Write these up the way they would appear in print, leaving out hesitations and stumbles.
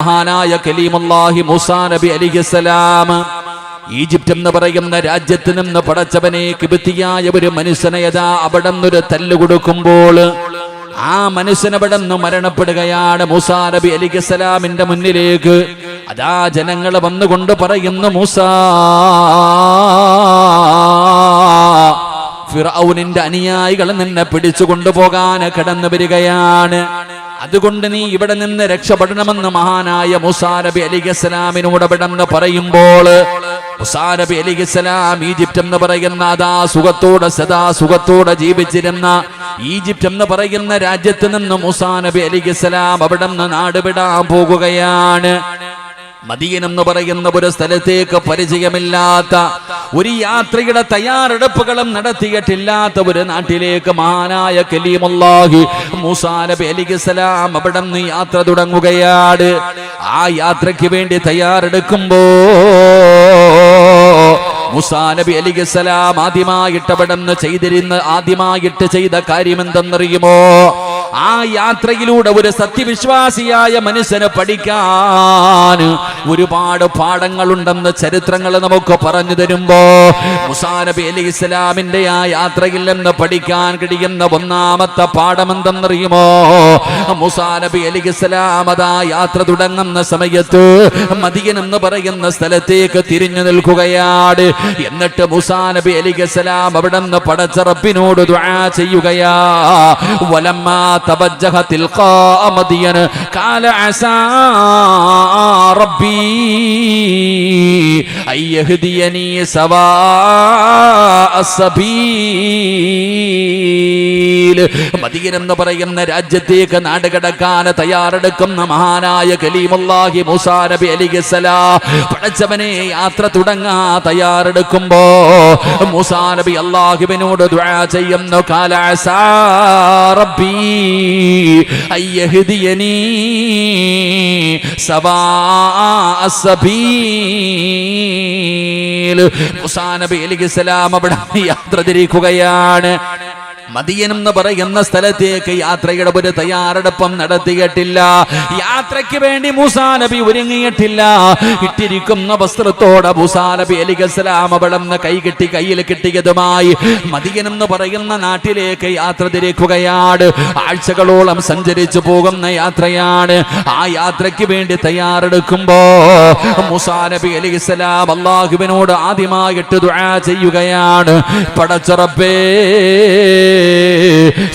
മഹാനായ കലീമുല്ലാഹി മൂസാ നബി അലൈഹിസ്സലാം ഈജിപ്റ്റ് എന്ന് പറയുന്ന രാജ്യത്ത് നിന്ന് പടച്ചവനെ കിബിത്തിയായ ഒരു മനുഷ്യനെ അവിടെ നിന്നൊരു തല്ല് കൊടുക്കുമ്പോൾ ആ മനുഷ്യൻ അവിടെ നിന്ന് മരണപ്പെടുകയാണ്. മൂസാ നബി അലൈഹിസ്സലാമിന്റെ മുന്നിലേക്ക് അതാ ജനങ്ങൾ വന്നുകൊണ്ട് പറയുന്നു, മൂസാ, ഫിർഔനിന്റെ അനുയായികൾ നിന്നെ പിടിച്ചു കൊണ്ടുപോകാൻ കടന്നു വരികയാണ്. അതുകൊണ്ട് നീ ഇവിടെ നിന്ന് രക്ഷപ്പെടണമെന്ന് മഹാനായ മൂസാ നബി അലൈഹിസ്സലാമിനോട് അവിടെ പറയുമ്പോൾ മൂസാ നബി അലൈഹിസ്സലാം ഈജിപ്റ്റ് എന്ന് പറയുന്ന അതാ സദാ സുഖത്തോടെ ജീവിച്ചിരുന്ന ഈജിപ്റ്റ് എന്ന് പറയുന്ന രാജ്യത്ത് നിന്ന് മൂസാ നബി അലൈഹിസ്സലാം അവിടെ നിന്ന് നാടുവിടാൻ പോകുകയാണ്. മദീന എന്ന് പറയുന്ന ഒരു സ്ഥലത്തേക്ക് പരിചയമില്ലാത്ത, ഒരു യാത്രയുടെ തയ്യാറെടുപ്പുകളും നടത്തിയിട്ടില്ലാത്ത ഒരു നാട്ടിലേക്ക് മഹാനായ കലീമുല്ലാഹി മൂസാ നബി അലൈഹിസ്സലാം അവിടെ നിന്ന് യാത്ര തുടങ്ങുകയാണ്. ആ യാത്രയ്ക്ക് വേണ്ടി തയ്യാറെടുക്കുമ്പോ മൂസാ നബി അലൈഹിസ്സലാം ആദ്യമായിട്ട് ചെയ്ത കാര്യം എന്തെന്നറിയുമോ? ആ യാത്രയിലൂടെ ഒരു സത്യവിശ്വാസിയായ മനുഷ്യന് പഠിക്കാൻ ഒരുപാട് പാഠങ്ങളുണ്ടെന്ന് ചരിത്രങ്ങൾ നമുക്ക് പറഞ്ഞു തരുമ്പോ മൂസാ നബി അലൈഹിസ്സലാമിന്റെ ആ യാത്രയിൽ നിന്ന് പഠിക്കാൻ കഴിയുന്ന ഒന്നാമത്തെ പാഠം എന്തെന്നറിയുമോ? മൂസാ നബി അലൈഹിസ്സലാം അതാ യാത്ര തുടങ്ങുന്ന സമയത്ത് മദീന എന്ന് പറയുന്ന സ്ഥലത്തേക്ക് തിരിഞ്ഞു നിൽക്കുകയാണ്. എന്നിട്ട് മൂസാ നബി അലൈഹിസ്സലാം അവിടെ നിന്ന് പടച്ച റബ്ബിനോട് ദുആ ചെയ്യുകയാ. വലമ്മാ തവജ്ജഹ തിൽഖാ മദിയൻ ഖാല അസാ റബ്ബി അയ്യഹ്ദിയനി സവാ അസ്സബീൽ. മദീന എന്ന് പറയുന്ന രാജ്യത്തേക്ക് നാടുകടക്കാൻ തയ്യാറെടുക്കുന്ന മഹാനായ കലീമുല്ലാഹി മൂസാ നബി അലൈഹിസ്സലാം പടച്ചവനെ യാത്ര തുടങ്ങാൻ തയ്യാറെടുക്കുമ്പോ മൂസാ നബി അല്ലാഹുവിനോട് ദുആ ചെയ്യുന്നു. ഖാല അസാ റബ്ബി അയ്യഹ്ദിയനി സവാ അസ്സബീൽ. മൂസാ നബി അലൈഹിസ്സലാം അവിടെ യാത്ര തിരിക്കുകയാണ്. മദീന എന്ന് പറയുന്ന സ്ഥലത്തേക്ക് യാത്രയുടെ ഒരു തയ്യാറെടുപ്പും നടത്തിയിട്ടില്ല. യാത്രയ്ക്ക് വേണ്ടി മൂസാ നബി ഒരുങ്ങിയിട്ടില്ല. ഇട്ടിരിക്കുന്ന വസ്ത്രത്തോടെ മൂസാ നബി അലൈഹിസ്സലാം അവിടെ നിന്ന് കയ്യിൽ കിട്ടിയതുമായി മദീന എന്ന് പറയുന്ന നാട്ടിലേക്ക് യാത്ര തിരിക്കുകയാണ്. ആഴ്ചകളോളം സഞ്ചരിച്ചു പോകുന്ന യാത്രയാണ്. ആ യാത്രയ്ക്ക് വേണ്ടി തയ്യാറെടുക്കുമ്പോ മൂസാ നബി അലൈഹിസ്സലാം അല്ലാഹുവിനോട് ആദ്യമായിട്ട് ദുആ ചെയ്യുകയാണ്. പടച്ച റബ്ബേ,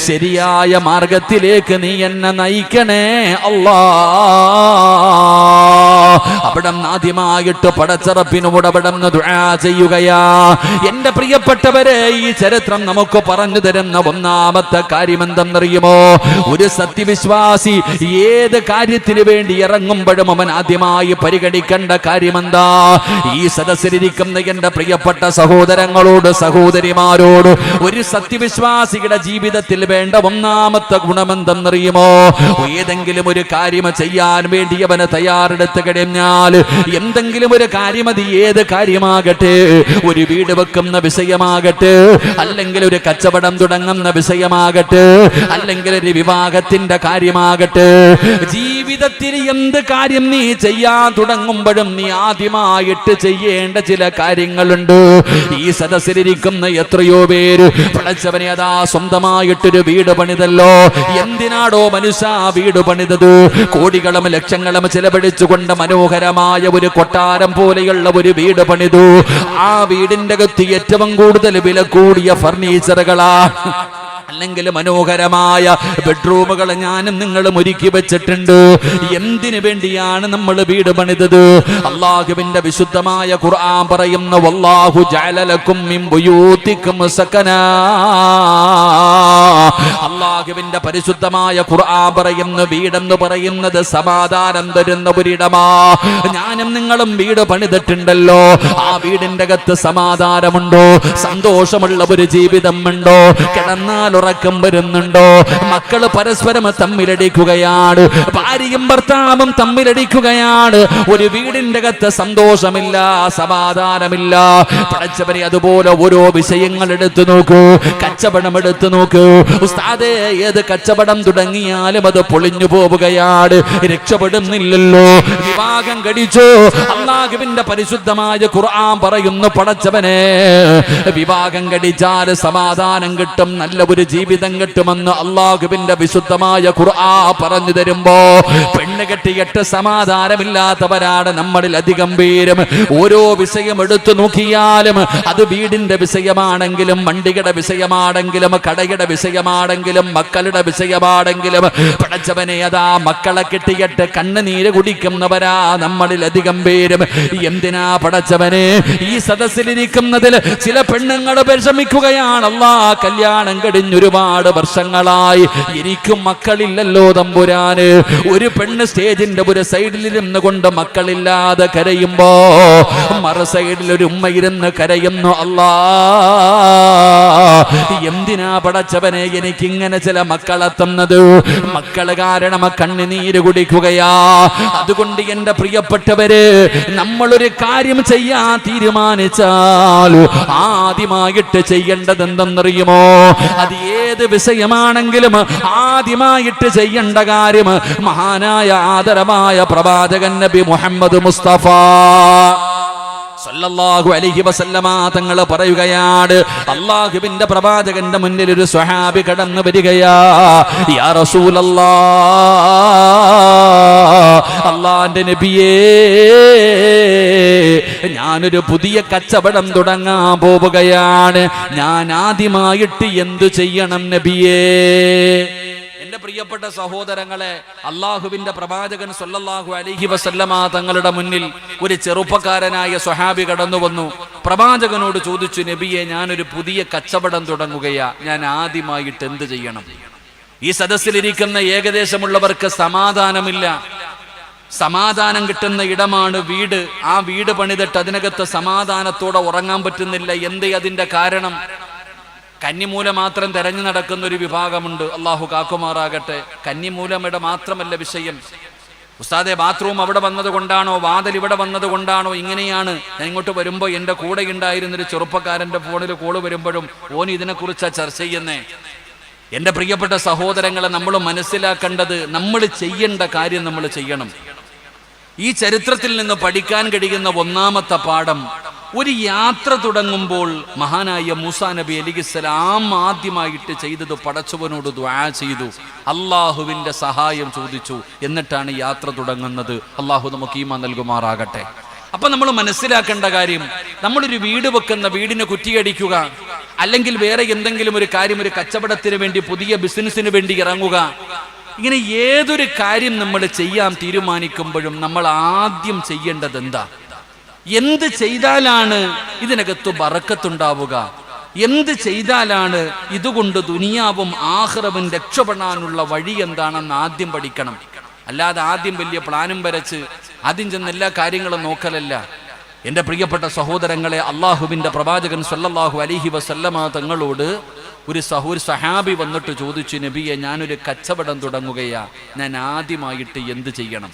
ശരിയായ മാർഗത്തിലേക്ക് നീ എന്നെ നയിക്കണേ അല്ലാ. അവിടെ ആദ്യമായിട്ട് പടച്ച റബ്ബിനോട് അവിടെ ദുആ ചെയ്യുകയാ. എന്റെ പ്രിയപ്പെട്ടവരെ, ഈ ചരിത്രം നമുക്ക് പറഞ്ഞു തരുന്ന ഒന്നാമത്തെ കാര്യം എന്തെന്നറിയുമോ? ഒരു സത്യവിശ്വാസി ഏത് കാര്യത്തിന് വേണ്ടി ഇറങ്ങുമ്പോഴും അവൻ ആദ്യമായി പരിഗണിക്കേണ്ട കാര്യമെന്താ? ഈ സദസ്സിലിരിക്കുന്ന എന്റെ പ്രിയപ്പെട്ട സഹോദരങ്ങളോട് സഹോദരിമാരോട് ഒരു സത്യവിശ്വാസി ജീവിതത്തിൽ വേണ്ട ഒന്നാമത്തെ ഗുണമെന്തെന്നറിയുമോ? ഏതെങ്കിലും ഒരു കാര്യം ചെയ്യാൻ വേണ്ടി അവന് തയ്യാറെടുത്ത് കഴിഞ്ഞാൽ എന്തെങ്കിലും ഒരു കാര്യം, അത് ഏത് കാര്യമാകട്ടെ, ഒരു വീട് വെക്കുന്ന വിഷയമാകട്ടെ, അല്ലെങ്കിൽ ഒരു കച്ചവടം തുടങ്ങുന്ന വിഷയമാകട്ടെ, അല്ലെങ്കിൽ ഒരു വിവാഹത്തിന്റെ കാര്യമാകട്ടെ, ജീവിതത്തിൽ എന്ത് കാര്യം നീ ചെയ്യാൻ തുടങ്ങുമ്പോഴും നീ ആദ്യമായിട്ട് ചെയ്യേണ്ട ചില കാര്യങ്ങളുണ്ട്. ഈ സദസ്സിലിരിക്കുന്ന എത്രയോ പേര് പടച്ചവനെ അതാ സ്വന്തമായിട്ടൊരു വീട് പണിതല്ലോ. എന്തിനാടോ മനുഷ്യ വീട് പണിതത്? കോടികളും ലക്ഷങ്ങളും ചെലവഴിച്ചുകൊണ്ട് മനോഹരമായ ഒരു കൊട്ടാരം പോലെയുള്ള ഒരു വീട് പണിതു. ആ വീടിന്റെ അകത്ത് ഏറ്റവും കൂടുതൽ വില കൂടിയ ഫർണിച്ചറുകളാ, അല്ലെങ്കിൽ മനോഹരമായ ബെഡ്റൂമുകൾ ഞാനും നിങ്ങളും ഒരുക്കി വെച്ചിട്ടുണ്ട്. എന്തിനു വേണ്ടിയാണ് നമ്മൾ വീട് പണിതത്? അല്ലാഹുവിന്റെ വിശുദ്ധമായ ഖുർആൻ പറയുന്നു, വല്ലാഹു ജഅല ലക്കും മിൻ ബുയൂതികും സകനാ. അല്ലാഹുവിന്റെ പരിശുദ്ധമായ ഖുർആൻ പറയുന്നു, വീടെന്ന് പറയുന്നത് സമാധാനം തരുന്ന ഒരിടമാ. ഞാനും നിങ്ങളും വീട് പണിതിട്ടുണ്ടല്ലോ. ആ വീടിന്റെ അകത്ത് സമാധാനമുണ്ടോ? സന്തോഷമുള്ള ഒരു ജീവിതം ഉണ്ടോ? കിടന്നാൽ ഉറക്കം വരുന്നുണ്ടോ? മക്കള് പരസ്പരം തമ്മിലടിക്കുകയാണ്, ഭാര്യയും ഭർത്താവും തമ്മിലടിക്കുകയാണ്. ഒരു വീടിന്റെ അകത്ത് സന്തോഷമില്ല, സമാധാനമില്ല. പടച്ചവനെ, അതുപോലെ ഓരോ വിഷയങ്ങൾ എടുത്തു നോക്കൂ, കച്ചവടം എടുത്തു നോക്കൂ. ഉസ്താദേ, ഏത് കച്ചവടം തുടങ്ങിയാലും അത് പൊളിഞ്ഞു പോവുകയാണ്, രക്ഷപ്പെടുന്നില്ലല്ലോ. വിവാഹം കഴിച്ചു, അല്ലാഹുവിന്റെ പരിശുദ്ധമായ ഖുർആൻ പറയുന്നു, പടച്ചവനെ, വിവാഹം കഴിച്ചാൽ സമാധാനം കിട്ടും, നല്ല ഒരു ജീവിതം കിട്ടുമെന്ന് അല്ലാഹുവിന്റെ വിശുദ്ധമായ ഖുർആൻ പറഞ്ഞു തരുമ്പോ പെണ്ണ് കെട്ടിയിട്ട് സമാധാനമില്ലാത്തവരാണ് നമ്മളിൽ അധികം പേരും. ഓരോ വിഷയം എടുത്തു നോക്കിയാലും അത് വീടിന്റെ വിഷയമാണെങ്കിലും, വണ്ടിയുടെ വിഷയമാണെങ്കിലും, കടയുടെ വിഷയമാണെങ്കിലും, മക്കളുടെ വിഷയമാണെങ്കിലും, പടച്ചവനെ, അതാ മക്കളെ കെട്ടിയിട്ട് കണ്ണുനീര് കുടിക്കുന്നവരാ നമ്മളിൽ അധികം പേരും. എന്തിനാ പടച്ചവനെ ഈ സദസ്സിലിരിക്കുന്നതിൽ ചില പെണ്ണുങ്ങൾ വിഷമിക്കുകയാണ്? അല്ലാ, കല്യാണം കഴിഞ്ഞ് ഒരുപാട് വർഷങ്ങളായി, എനിക്കും മക്കളില്ലല്ലോ തമ്പുരാന്. ഒരു പെണ്ണ് സ്റ്റേജിന്റെ ഒരു സൈഡിലിരുന്ന് കൊണ്ട് മക്കളില്ലാതെ കരയുമ്പോ മറു സൈഡിൽ ഒരു ഉമ്മ ഇരുന്ന് കരയുന്നു. അല്ലാ, എന്തിനാ പടച്ചവനെ എനിക്കിങ്ങനെ ചില മക്കളെ തന്നത്? മക്കള് കാരണം കണ്ണുനീര് കുടിക്കുകയാ. അതുകൊണ്ട് എന്റെ പ്രിയപ്പെട്ടവര്, നമ്മളൊരു കാര്യം ചെയ്യാൻ തീരുമാനിച്ചാൽ ആദ്യമായിട്ട് ചെയ്യേണ്ടത് എന്തെന്നറിയുമോ? അത് ഏത് വിഷയമാണെങ്കിലും ആദ്യമായിട്ട് ചെയ്യേണ്ട കാര്യം മഹാനായ ആദരമായ പ്രവാചകൻ നബി മുഹമ്മദ് മുസ്തഫ സല്ലല്ലാഹു അലൈഹി വസല്ലമ തങ്ങൾ പറയുകയാണ്, അല്ലാഹുവിന്റെ പ്രവാചകന്റെ മുന്നിൽ ഒരു സ്വഹാബി കടന്നു വരികയാ. യാ റസൂലല്ലാഹ്, അല്ലാഹുവിന്റെ നബിയേ, ഞാനൊരു പുതിയ കച്ചവടം തുടങ്ങാൻ പോവുകയാണ്, ഞാൻ ആദ്യമായിട്ട് എന്തു ചെയ്യണം നബിയേ? എന്റെ പ്രിയപ്പെട്ട സഹോദരങ്ങളെ, അല്ലാഹുവിന്റെ പ്രവാചകൻ സല്ലല്ലാഹു അലൈഹി വസല്ലമ തങ്ങളുടെ മുന്നിൽ ഒരു ചെറുപ്പക്കാരനായ സ്വഹാബി കടന്നു വന്നു. പ്രവാചകനോട് ചോദിച്ചു, നബിയെ, ഞാനൊരു പുതിയ കച്ചവടം തുടങ്ങുകയാ, ഞാൻ ആദ്യമായിട്ട് എന്ത് ചെയ്യണം? ഈ സദസ്സിലിരിക്കുന്ന ഏകദേശമുള്ളവർക്ക് സമാധാനമില്ല. സമാധാനം കിട്ടുന്ന ഇടമാണ് വീട്. ആ വീട് പണിതിട്ട് അതിനകത്ത് സമാധാനത്തോടെ ഉറങ്ങാൻ പറ്റുന്നില്ല. എന്തേ അതിന്റെ കാരണം? കന്നിമൂല മാത്രം തെരഞ്ഞു നടക്കുന്ന ഒരു വിഭാഗമുണ്ട്. അള്ളാഹു കാക്കുമാറാകട്ടെ. കന്നിമൂലമിട മാത്രമല്ല വിഷയം. ഉസ്താദെ, ബാത്റൂം അവിടെ വന്നത് കൊണ്ടാണോ, വാതിൽ ഇവിടെ വന്നത് കൊണ്ടാണോ, ഇങ്ങനെയാണ്? ഞാൻ ഇങ്ങോട്ട് വരുമ്പോൾ എൻ്റെ കൂടെ ഉണ്ടായിരുന്നൊരു ചെറുപ്പക്കാരൻ്റെ ഫോണിൽ കോള് വരുമ്പോഴും ഓൻ ഇതിനെക്കുറിച്ചാ ചർച്ച ചെയ്യുന്നേ. എൻ്റെ പ്രിയപ്പെട്ട സഹോദരങ്ങളെ, നമ്മൾ മനസ്സിലാക്കേണ്ടത്, നമ്മൾ ചെയ്യേണ്ട കാര്യം നമ്മൾ ചെയ്യണം. ഈ ചരിത്രത്തിൽ നിന്ന് പഠിക്കാൻ കഴിയുന്ന ഒന്നാമത്തെ പാഠം, ഒരു യാത്ര തുടങ്ങുമ്പോൾ മഹാനായ മൂസാ നബി അലൈഹിസ്സലാം ആദ്യമായിട്ട് ചെയ്തത് പടച്ചവനോട് ദുആ ചെയ്തു, അള്ളാഹുവിന്റെ സഹായം ചോദിച്ചു, എന്നിട്ടാണ് യാത്ര തുടങ്ങുന്നത്. അള്ളാഹു നമുക്ക് ഈമാൻ നൽകുമാറാകട്ടെ. അപ്പൊ നമ്മൾ മനസ്സിലാക്കേണ്ട കാര്യം, നമ്മളൊരു വീട് വെക്കുന്ന, വീടിന് കുറ്റിയടിക്കുക, അല്ലെങ്കിൽ വേറെ എന്തെങ്കിലും ഒരു കാര്യം, ഒരു കച്ചവടത്തിന് വേണ്ടി, പുതിയ ബിസിനസ്സിന് വേണ്ടി ഇറങ്ങുക, ഇങ്ങനെ ഏതൊരു കാര്യം നമ്മൾ ചെയ്യാൻ തീരുമാനിക്കുമ്പോഴും നമ്മൾ ആദ്യം ചെയ്യേണ്ടത് എന്താ? എന്ത് ചെയ്താലാണ് ഇതിനകത്ത് ബറക്കത്തുണ്ടാവുക? എന്ത് ചെയ്താലാണ് ഇതുകൊണ്ട് ദുനിയാവും ആഖിറവും രക്ഷപ്പെടാനുള്ള വഴി എന്താണെന്ന് ആദ്യം പഠിക്കണം. അല്ലാതെ ആദ്യം വലിയ പ്ലാനും വരച്ച് ആദ്യം ചെന്ന് എല്ലാ കാര്യങ്ങളും നോക്കലല്ല. എൻ്റെ പ്രിയപ്പെട്ട സഹോദരങ്ങളെ, അള്ളാഹുവിൻ്റെ പ്രവാചകൻ സല്ലല്ലാഹു അലൈഹി വസല്ലമ തങ്ങളോട് ഒരു സഹാബി വന്നിട്ട് ചോദിച്ചു, നബിയെ, ഞാനൊരു കച്ചവടം തുടങ്ങുകയാ, ഞാൻ ആദ്യമായിട്ട് എന്ത് ചെയ്യണം?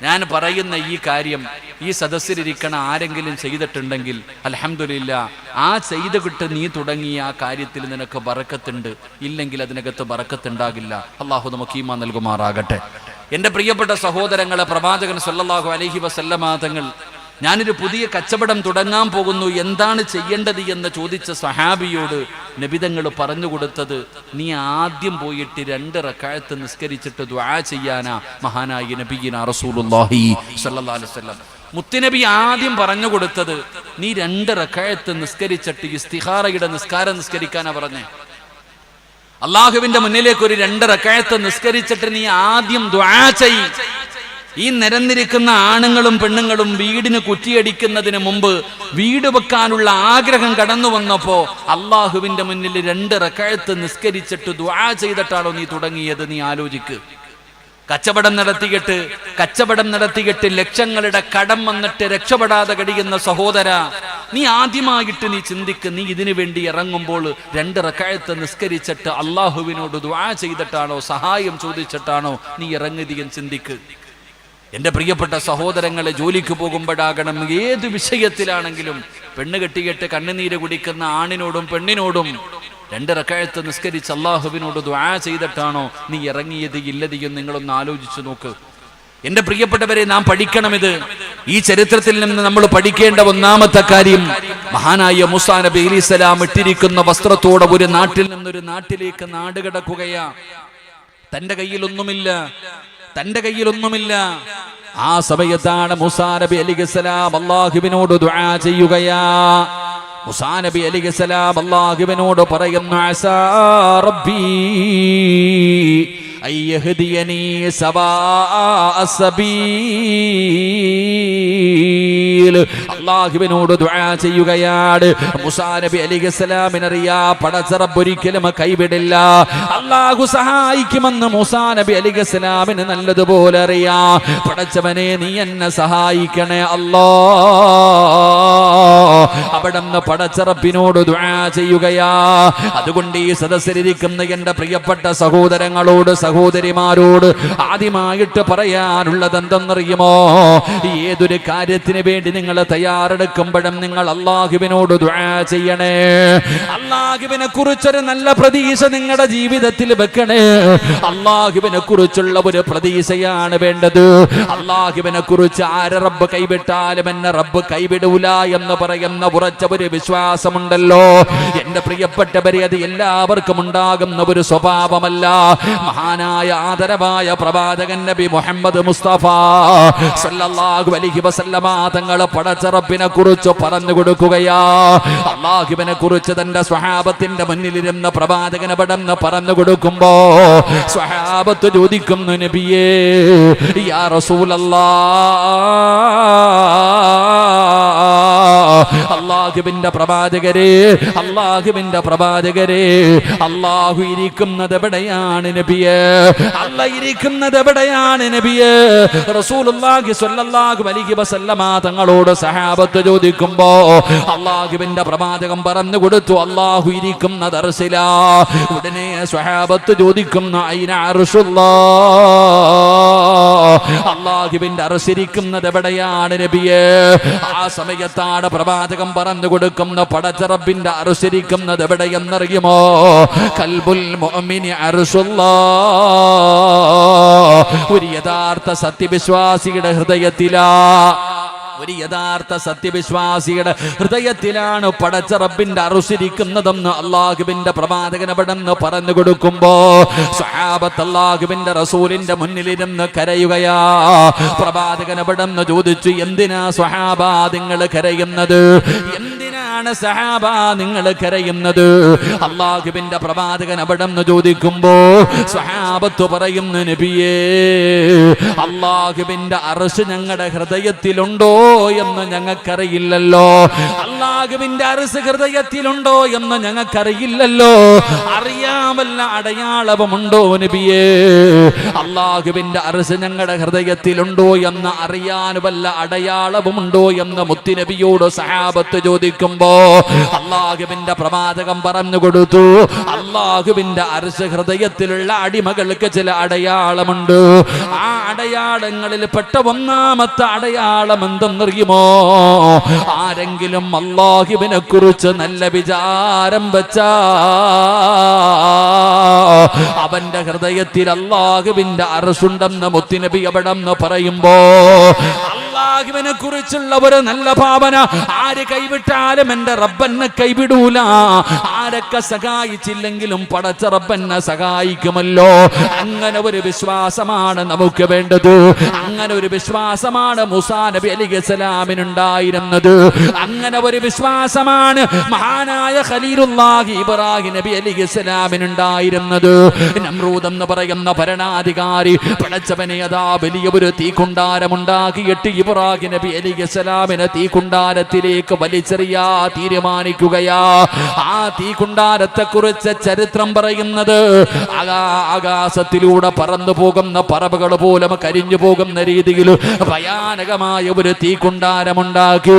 ഞാൻ പറയുന്ന ഈ കാര്യം ഈ സദസ്സിലിരിക്കണ ആരെങ്കിലും ചെയ്തിട്ടുണ്ടെങ്കിൽ അൽഹംദുലില്ലാ, ആ ചെയ്തിട്ട് നീ തുടങ്ങിയ ആ കാര്യത്തിൽ നിനക്ക് ബറക്കത്തുണ്ട്, ഇല്ലെങ്കിൽ അതിനകത്ത് ബറക്കത്തുണ്ടാകില്ല. അള്ളാഹു നമുക്ക് ഈമാൻ നൽകുമാറാകട്ടെ. എൻ്റെ പ്രിയപ്പെട്ട സഹോദരങ്ങളെ, പ്രവാചകൻ സല്ലല്ലാഹു അലൈഹി വസല്ലമ തങ്ങൾ ഞാനൊരു പുതിയ കച്ചവടം തുടങ്ങാൻ പോകുന്നു, എന്താണ് ചെയ്യേണ്ടത് എന്ന് ചോദിച്ച സഹാബിയോട് നബിതങ്ങൾ പറഞ്ഞു കൊടുത്തത്, നീ ആദ്യം പോയിട്ട് 2 റക്അത്ത് നിസ്കരിച്ചിട്ട് ദുആ ചെയ്യാനാ മഹാനായ നബിയിന റസൂലുള്ളാഹി സ്വല്ലല്ലാഹു അലൈഹി വസല്ലം. മുത്തുനബി ആദ്യം പറഞ്ഞു കൊടുത്തത്, നീ 2 റക്അത്ത് നിസ്കരിച്ചിട്ട് ഇസ്തിഖാറയുടെ നിസ്കാരം നിസ്കരിക്കാനാ പറഞ്ഞേ. അള്ളാഹുവിന്റെ മുന്നിലേക്ക് ഒരു 2 റക്അത്ത് നിസ്കരിച്ചിട്ട് നീ ആദ്യം ദുആ ചെയ്യ്. ഈ നിരന്നിരിക്കുന്ന ആണുങ്ങളും പെണ്ണുങ്ങളും വീടിന് കുറ്റിയടിക്കുന്നതിന് മുമ്പ് വീട് വെക്കാനുള്ള ആഗ്രഹം കടന്നു വന്നപ്പോ അള്ളാഹുവിന്റെ മുന്നിൽ 2 റക്അത്ത് നിസ്കരിച്ചിട്ട് ദുആ ചെയ്തിട്ടാണോ നീ തുടങ്ങിയത്? നീ ആലോചിക്ക്. കച്ചവടം നടത്തിയിട്ട് ലക്ഷങ്ങളുടെ കടം വന്നിട്ട് രക്ഷപ്പെടാതെ കഴിയുന്ന സഹോദര, നീ ആദ്യമായിട്ട് നീ ചിന്തിക്ക്, നീ ഇതിനു വേണ്ടി ഇറങ്ങുമ്പോൾ 2 റക്അത്ത് നിസ്കരിച്ചിട്ട് അള്ളാഹുവിനോട് ദുആ ചെയ്തിട്ടാണോ സഹായം ചോദിച്ചിട്ടാണോ നീ ഇറങ്ങിയതെന്ന് ചിന്തിക്ക്. എൻ്റെ പ്രിയപ്പെട്ട സഹോദരങ്ങളെ, ജോലിക്ക് പോകുമ്പോഴാകണം, ഏത് വിഷയത്തിലാണെങ്കിലും പെണ്ണ് കെട്ടിയിട്ട് കണ്ണുനീര് കുടിക്കുന്ന ആണിനോടും പെണ്ണിനോടും 2 റക്അത്ത് നിസ്കരിച്ച് അള്ളാഹുവിനോട് ദുആ ചെയ്തിട്ടാണോ നീ ഇറങ്ങിയത് ഇല്ലതെയും നിങ്ങളൊന്ന് ആലോചിച്ചു നോക്ക്. എൻ്റെ പ്രിയപ്പെട്ടവരെ, നാം പഠിക്കണമിത്. ഈ ചരിത്രത്തിൽ നിന്ന് നമ്മൾ പഠിക്കേണ്ട ഒന്നാമത്തെ കാര്യം, മഹാനായ മൂസാ നബി അലൈഹിസ്സലാം ഇട്ടിരിക്കുന്ന വസ്ത്രത്തോടെ ഒരു നാട്ടിൽ നിന്നൊരു നാട്ടിലേക്ക് നാട് കടക്കുകയാ. തന്റെ കയ്യിലൊന്നുമില്ല. ആ സമയത്താണ് മൂസാ നബി അലൈഹിസ്സലാം അല്ലാഹുവിനോട് ദുആ ചെയ്യുകയാ. മൂസാ നബി അലൈഹിസ്സലാം അല്ലാഹുവിനോട് പറയുന്നു, അസാ റബ്ബി അയ്യഹ്ദിയനി സവാഅ സബീൽ. അല്ലാഹുവിനോട് ദുആ ചെയ്യുകയാണ്. മൂസാ നബി അലൈഹിസ്സലാമിനറിയാ, പടച്ച റബ്ബ് ഒരിക്കലും കൈവിടില്ല, അല്ലാഹു സഹായിക്കുമെന്ന് മൂസാ നബി അലൈഹിസ്സലാമിന് നല്ലതുപോലെ അറിയാം. പടച്ചവനെ, നീ എന്നെ സഹായിക്കണേ അല്ലാ. അവിടുന്ന് പടച്ച റബ്ബിനോട് ദുആ ചെയ്യുകയാ. അതുകൊണ്ട് ഈ സദസ്സിലിരിക്കുന്ന എൻ്റെ പ്രിയപ്പെട്ട സഹോദരങ്ങളോട് സഹോദരിമാരോട് ആദ്യമായിട്ട് പറയാനുള്ളത് എന്തെന്നറിയുമോ? ഏതൊരു കാര്യത്തിന് വേണ്ടി നിങ്ങൾ തയ്യാറെടുക്കുമ്പോഴും നിങ്ങൾ അല്ലാഹുവിനോട് ദുആ ചെയ്യണേ. അല്ലാഹുവിനെ കുറിച്ചൊരു നല്ല പ്രതീക്ഷ നിങ്ങളുടെ ജീവിതത്തിൽ വെക്കണേ. അല്ലാഹുവിനെ കുറിച്ചുള്ള ഒരു പ്രതീക്ഷയാണ് വേണ്ടത്. അല്ലാഹുവിനെ കുറിച്ച് ആരെ റബ്ബ് കൈവിട്ടാലും എന്നെ റബ്ബ് കൈവിടൂല എന്ന് പറയുന്ന ഉറച്ച ഒരു വിശ്വാസമുണ്ടല്ലോ എൻ്റെ പ്രിയപ്പെട്ടവരെ, അത് എല്ലാവർക്കും ഉണ്ടാകുന്ന ഒരു സ്വഭാവമല്ല. മഹാനായ ആദരവായ പ്രവാചകൻ നബി മുഹമ്മദ് മുസ്തഫ സല്ലല്ലാഹു അലൈഹി വസല്ലമ തങ്ങൾ പടച്ച റബ്ബിനെ കുറിച്ച് പറഞ്ഞു കൊടുക്കുകയാ. അല്ലാഹുവിനെ കുറിച്ച് തന്റെ സ്വഹാബത്തിന്റെ മുന്നിലിരുന്ന പ്രവാചകനെ പടന്ന് പറഞ്ഞു കൊടുക്കുമ്പോ സ്വഹാബത്ത് ചോദിക്കുന്നു, നബിയേ യാ റസൂലല്ലാഹ്, അല്ലാഹുവിന്റെ പ്രവാചകരെ, അല്ലാഹു ഇരിക്കുന്നത് എവിടെയാണ് നബിയേ? അല്ലാഹു ഇരിക്കുന്നത് എവിടെയാണ് നബിയേ? റസൂലുള്ളാഹി സ്വല്ലല്ലാഹു അലൈഹി വസല്ലമ തങ്ങളോട് സഹാബത്ത് ചോദിക്കുമ്പോ അല്ലാഹുവിന്റെ പ്രവാചകൻ പറഞ്ഞു കൊടുത്തു, അല്ലാഹു ഇരിക്കുന്നത് അർശിലാ. ഉടനെ സ്വഹാബത്ത് ചോദിക്കുന്നു, അയ്ന അർശുല്ലാഹ്, അല്ലാഹുവിന്റെ അർശ് ഇരിക്കുന്നത് എവിടെയാണ് നബിയേ? ആ സമയത്താണ് പ്രവാചകൻ പറഞ്ഞു കൊടുക്കുന്ന, പടച്ച റബ്ബിന്റെ അർശ് ഇരിക്കുന്നത് എവിടെയെന്നറിയുമോ? ഖൽബുൽ മുഅ്മിനി അർശുല്ലാഹ്. ഒരു യഥാർത്ഥ സത്യവിശ്വാസിയുടെ ഹൃദയത്തിലാ, ഒരു യഥാർത്ഥ സത്യവിശ്വാസിയുടെ ഹൃദയത്തിലാണ് പടച്ച റബ്ബിന്റെ അർശിരിക്കുന്നതെന്ന് അല്ലാഹുവിന്റെ പ്രവാചകൻ അവിടെന്ന് പറഞ്ഞു കൊടുക്കുമ്പോ സ്വഹാബത്ത് അല്ലാഹുവിന്റെ റസൂലിന്റെ മുന്നിലിരുന്ന് കരയുകയാ. പ്രവാചകൻ അവിടെന്ന് ചോദിച്ചു, എന്തിനാ സ്വഹാബാ നിങ്ങൾ കരയുന്നത്? എന്തിനാണ് സഹാബ നിങ്ങൾ കരയുന്നത്? അല്ലാഹുവിന്റെ പ്രവാചകൻ അവിടെന്ന് ചോദിക്കുമ്പോ സ്വഹാബത്ത് പറയുന്നു, നബിയേ അല്ലാഹുവിന്റെ അർശ് ഞങ്ങളുടെ ഹൃദയത്തിലുണ്ടോ എന്ന് ഞങ്ങൾക്കറിയില്ലല്ലോ. അല്ലാഹുവിന്റെ അർശ് ഹൃദയത്തിലുണ്ടോ എന്ന് ഞങ്ങൾക്കറിയില്ലല്ലോ. അറിയാമല്ല അടയാളവുമുണ്ടോ നബിയേ? അല്ലാഹുവിന്റെ അർശ് ഞങ്ങളുടെ ഹൃദയത്തിലുണ്ടോ എന്ന് അറിയാൻ വല്ല അടയാളവുമുണ്ടോ എന്ന് മുത്തുനബിയോട് സഹാബത്ത് ചോദിക്കുമ്പോ അല്ലാഹുവിന്റെ പ്രവാചകൻ പറഞ്ഞു കൊടുത്തു, അല്ലാഹുവിന്റെ അർശ് ഹൃദയത്തിലുള്ള അടിമകൾക്ക് ചില അടയാളമുണ്ട്. ആ അടയാളങ്ങളിൽ പെട്ട ഒന്നാമത്തെ അടയാളം എന്തെന്നറിയുമോ? ആരെങ്കിലും അല്ലാഹുവിനെ കുറിച്ച് നല്ല വിചാരം വെച്ചാ അവന്റെ ഹൃദയത്തിൽ അല്ലാഹുവിന്റെ അർശുണ്ടെന്ന് മുത്തുനബി അവിടെന്ന് പറയുമ്പോ അല്ലാഹുവിനെ കുറിച്ചുള്ള ഒരു നല്ല ഭാവന ആര് കൈവിട്ടാലും എന്റെ റബ്ബന്നെ കൈവിടൂല. ആരൊക്കെ സഹായിച്ചില്ലെങ്കിലും പടച്ച റബ്ബന്നെ സഹായിക്കുമല്ലോ. അങ്ങനെ ഒരു വിശ്വാസമാണ് നമുക്ക് വേണ്ടത്. അങ്ങനെ ഒരു വിശ്വാസമാണ് മൂസാ നബി അലൈഹിസ്സലാമിനുണ്ടായിരുന്നത്. അങ്ങനെ ഒരു വിശ്വാസമാണ് മഹാനായ ഖലീലുല്ലാഹി ഇബ്രാഹിം നബി അലൈഹിസ്സലാമിനുണ്ടായിരുന്നത്. നമ്രൂദ് എന്ന് പറയുന്ന ഭരണാധികാരി പടച്ചവനെ അതാ വലിയ ഒരു തീക്കുണ്ടാരമുണ്ടാക്കിയിട്ട് ഇബ്രാഹിം നബി അലൈഹിസ്സലാമിനെ തീക്കുണ്ടാരത്തിലേക്ക് വലിച്ചെറിയാ തീരുമാനിക്കുകയാ. ആ തീക്കുണ്ടാരത്തെ കുറിച്ച് ചരിത്രം പറയുന്നത് ആകാശത്തിലൂടെ പറന്നു പോകുന്ന പറവകൾ പോലും കരിഞ്ഞു പോകുന്ന രീതിയിൽ ഭയാനകമായ ഒരു തീക്കുണ്ടാരമുണ്ടാക്കി.